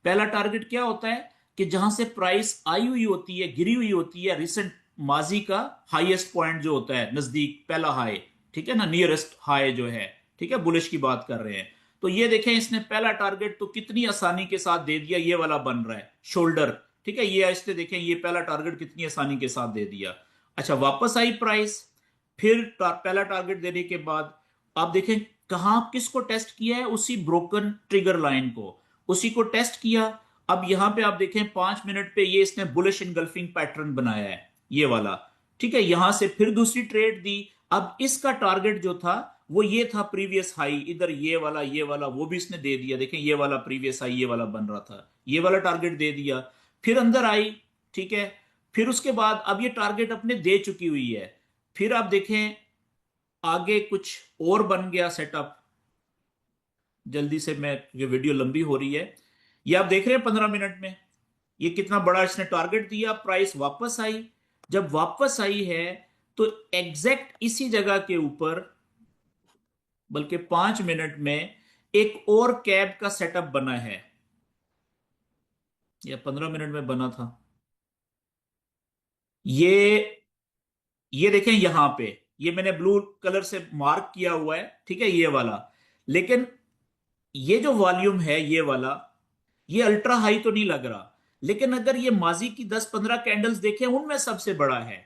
पहला टारगेट क्या होता है कि जहां से प्राइस आई हुई होती है, गिरी हुई होती है, रिसेंट माजी का हाईएस्ट पॉइंट जो होता है नजदीक, पहला हाई, ठीक है ना, नियरेस्ट हाई जो है, ठीक है, बुलिश की बात कर रहे हैं। तो ये देखें इसने पहला टारगेट तो कितनी आसानी के साथ दे दिया, ये वाला बन रहा है शोल्डर। ठीक है, ये इसने देखें ये पहला टारगेट कितनी आसानी के साथ दे दिया। अच्छा, वापस आई प्राइस, फिर पहला टारगेट देने के बाद आप देखें कहां किसको टेस्ट किया है, उसी ब्रोकन ट्रिगर लाइन को, उसी को टेस्ट किया। अब यहां पे आप देखें 5 मिनट पे ये इसने बुलिश इनगल्फिंग पैटर्न बनाया है, ये वाला। ठीक है, यहां से फिर दूसरी ट्रेड दी। अब इसका टारगेट जो था वो ये था प्रीवियस हाई, इधर ये वाला वो भी इसने दे दिया। देखें ये वाला प्रीवियस हाई ये वाला बन रहा था, ये वाला टारगेट दे दिया। फिर अंदर आई, ठीक है, फिर उसके बाद अब ये टारगेट अपने दे चुकी हुई है। फिर आप देखें आगे कुछ और बन गया सेटअप। जल्दी से, मैं, ये वीडियो लंबी हो रही है, ये आप देख रहे हैं 15 मिनट में ये कितना बड़ा इसने टारगेट दिया, प्राइस वापस आई। जब वापस आई है तो एग्जैक्ट इसी जगह के ऊपर, बल्कि 5 मिनट में एक और कैब का सेटअप बना है, या 15 मिनट में बना था। ये देखें यहां पे, ये मैंने ब्लू कलर से मार्क किया हुआ है, ठीक है, ये वाला। लेकिन ये जो वॉल्यूम है ये वाला, ये अल्ट्रा हाई तो नहीं लग रहा, लेकिन अगर ये माजी की 10-15 कैंडल्स देखें उनमें सबसे बड़ा है।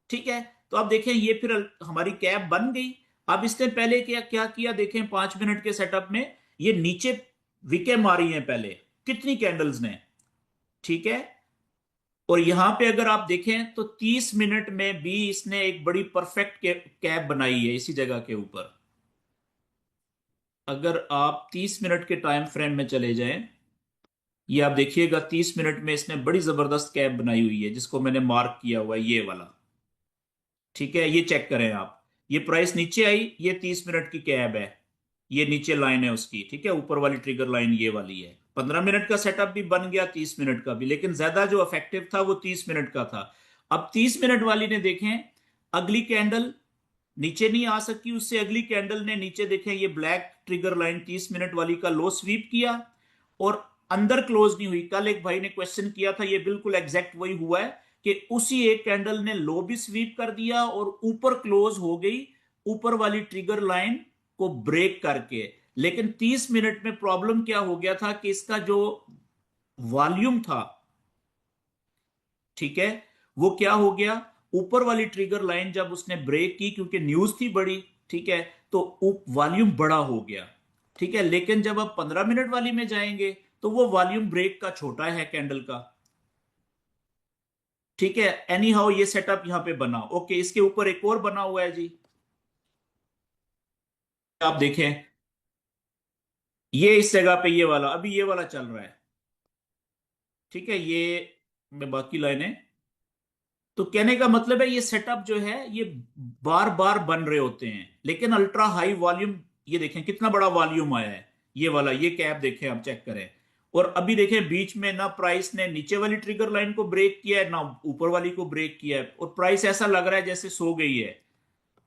ठीक है, तो आप देखें ये फिर हमारी कैप बन गई। अब इसने पहले क्या क्या किया देखें, 5 मिनट के सेटअप में ये नीचे विके मारी हैं पहले, कितनी कैंडल्स ने, ठीक है। और यहां पे अगर आप देखें तो 30 मिनट में भी इसने एक बड़ी परफेक्ट कैप बनाई है इसी जगह के ऊपर। अगर आप 30 मिनट के टाइम फ्रेम में चले जाएं, ये आप देखिएगा 30 मिनट में इसने बड़ी जबरदस्त कैप बनाई हुई है, जिसको मैंने मार्क किया हुआ है ये वाला। ठीक है, ये चेक करें आप, ये प्राइस नीचे आई, ये 30 मिनट की कैप है, ये नीचे लाइन है उसकी, ठीक है, ऊपर वाली ट्रिगर लाइन ये वाली है। 15 मिनट का सेटअप भी बन गया, 30 मिनट का भी, लेकिन ज्यादा जो इफेक्टिव था वो 30 मिनट का था। अब 30 मिनट वाली ने देखें, अगली कैंडल नीचे नहीं आ सकी, उससे अगली कैंडल ने नीचे देखें ये ब्लैक ट्रिगर लाइन 30 मिनट वाली का लो स्वीप किया और अंदर क्लोज नहीं हुई। कल एक भाई ने क्वेश्चन किया था, ये बिल्कुल एग्जैक्ट वही हुआ है कि उसी एक कैंडल ने लो भी स्वीप कर दिया और ऊपर क्लोज हो गई ऊपर वाली ट्रिगर लाइन को ब्रेक करके। लेकिन 30 मिनट में प्रॉब्लम क्या हो गया था कि इसका जो वॉल्यूम था, ठीक है, वो क्या हो गया, ऊपर वाली ट्रिगर लाइन जब उसने ब्रेक की, क्योंकि न्यूज थी बड़ी, ठीक है, तो वॉल्यूम बड़ा हो गया। ठीक है, लेकिन जब आप 15 मिनट वाली में जाएंगे तो वो वॉल्यूम ब्रेक का छोटा है कैंडल का। ठीक है, एनी हाउ ये सेटअप यहां पे बना। ओके, इसके ऊपर एक और बना हुआ है जी, आप देखें, ये इस जगह पे ये वाला, अभी ये वाला चल रहा है। ठीक है, ये मैं बाकी लाइनें, तो कहने का मतलब है ये सेटअप जो है ये बार बार बन रहे होते हैं, लेकिन अल्ट्रा हाई वॉल्यूम, ये देखें कितना बड़ा वॉल्यूम आया है, ये वाला, ये कैप देखें, आप चेक करें। और अभी देखें बीच में ना प्राइस ने नीचे वाली ट्रिगर लाइन को ब्रेक किया है ना ऊपर वाली को ब्रेक किया है, और प्राइस ऐसा लग रहा है जैसे सो गई है।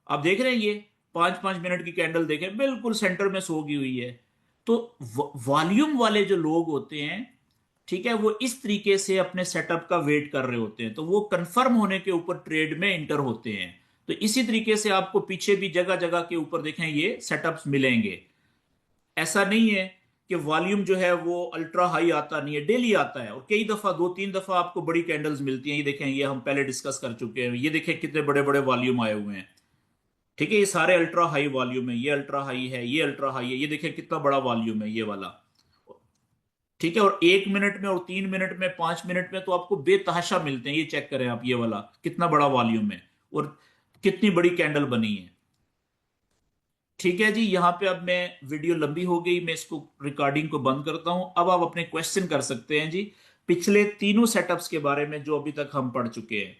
आप देख रहे हैं ये 5-5 मिनट की कैंडल देखें, बिल्कुल सेंटर में सो गई हुई है। तो वॉल्यूम वाले जो लोग होते हैं, ठीक है, वो इस तरीके से अपने सेटअप का वेट कर रहे होते हैं, तो वो कंफर्म होने के ऊपर ट्रेड में इंटर होते हैं। तो इसी तरीके से आपको पीछे भी जगह जगह के ऊपर देखें ये सेटअप्स मिलेंगे। ऐसा नहीं है कि वॉल्यूम जो है वो अल्ट्रा हाई आता नहीं है, डेली आता है, और कई दफा 2-3 दफा आपको बड़ी कैंडल्स मिलती हैं। ये देखें, ये हम पहले डिस्कस कर चुके हैं, ये देखें कितने बड़े बड़े वॉल्यूम आए हुए हैं। ठीक है, ये सारे अल्ट्रा हाई वॉल्यूम है, ये अल्ट्रा हाई है, ये अल्ट्रा हाई है, ये देखें कितना बड़ा वॉल्यूम है ये वाला। ठीक है, और 1 मिनट में और 3 मिनट में 5 मिनट में तो आपको बेतहाशा मिलते हैं। ये चेक करें आप, ये वाला कितना बड़ा वॉल्यूम है और कितनी बड़ी कैंडल बनी है। ठीक है जी, यहां पे अब मैं, वीडियो लंबी हो गई, मैं इसको रिकॉर्डिंग को बंद करता हूं। अब आप अपने क्वेश्चन कर सकते हैं जी, पिछले तीनों सेटअप्स के बारे में जो अभी तक हम पढ़ चुके हैं।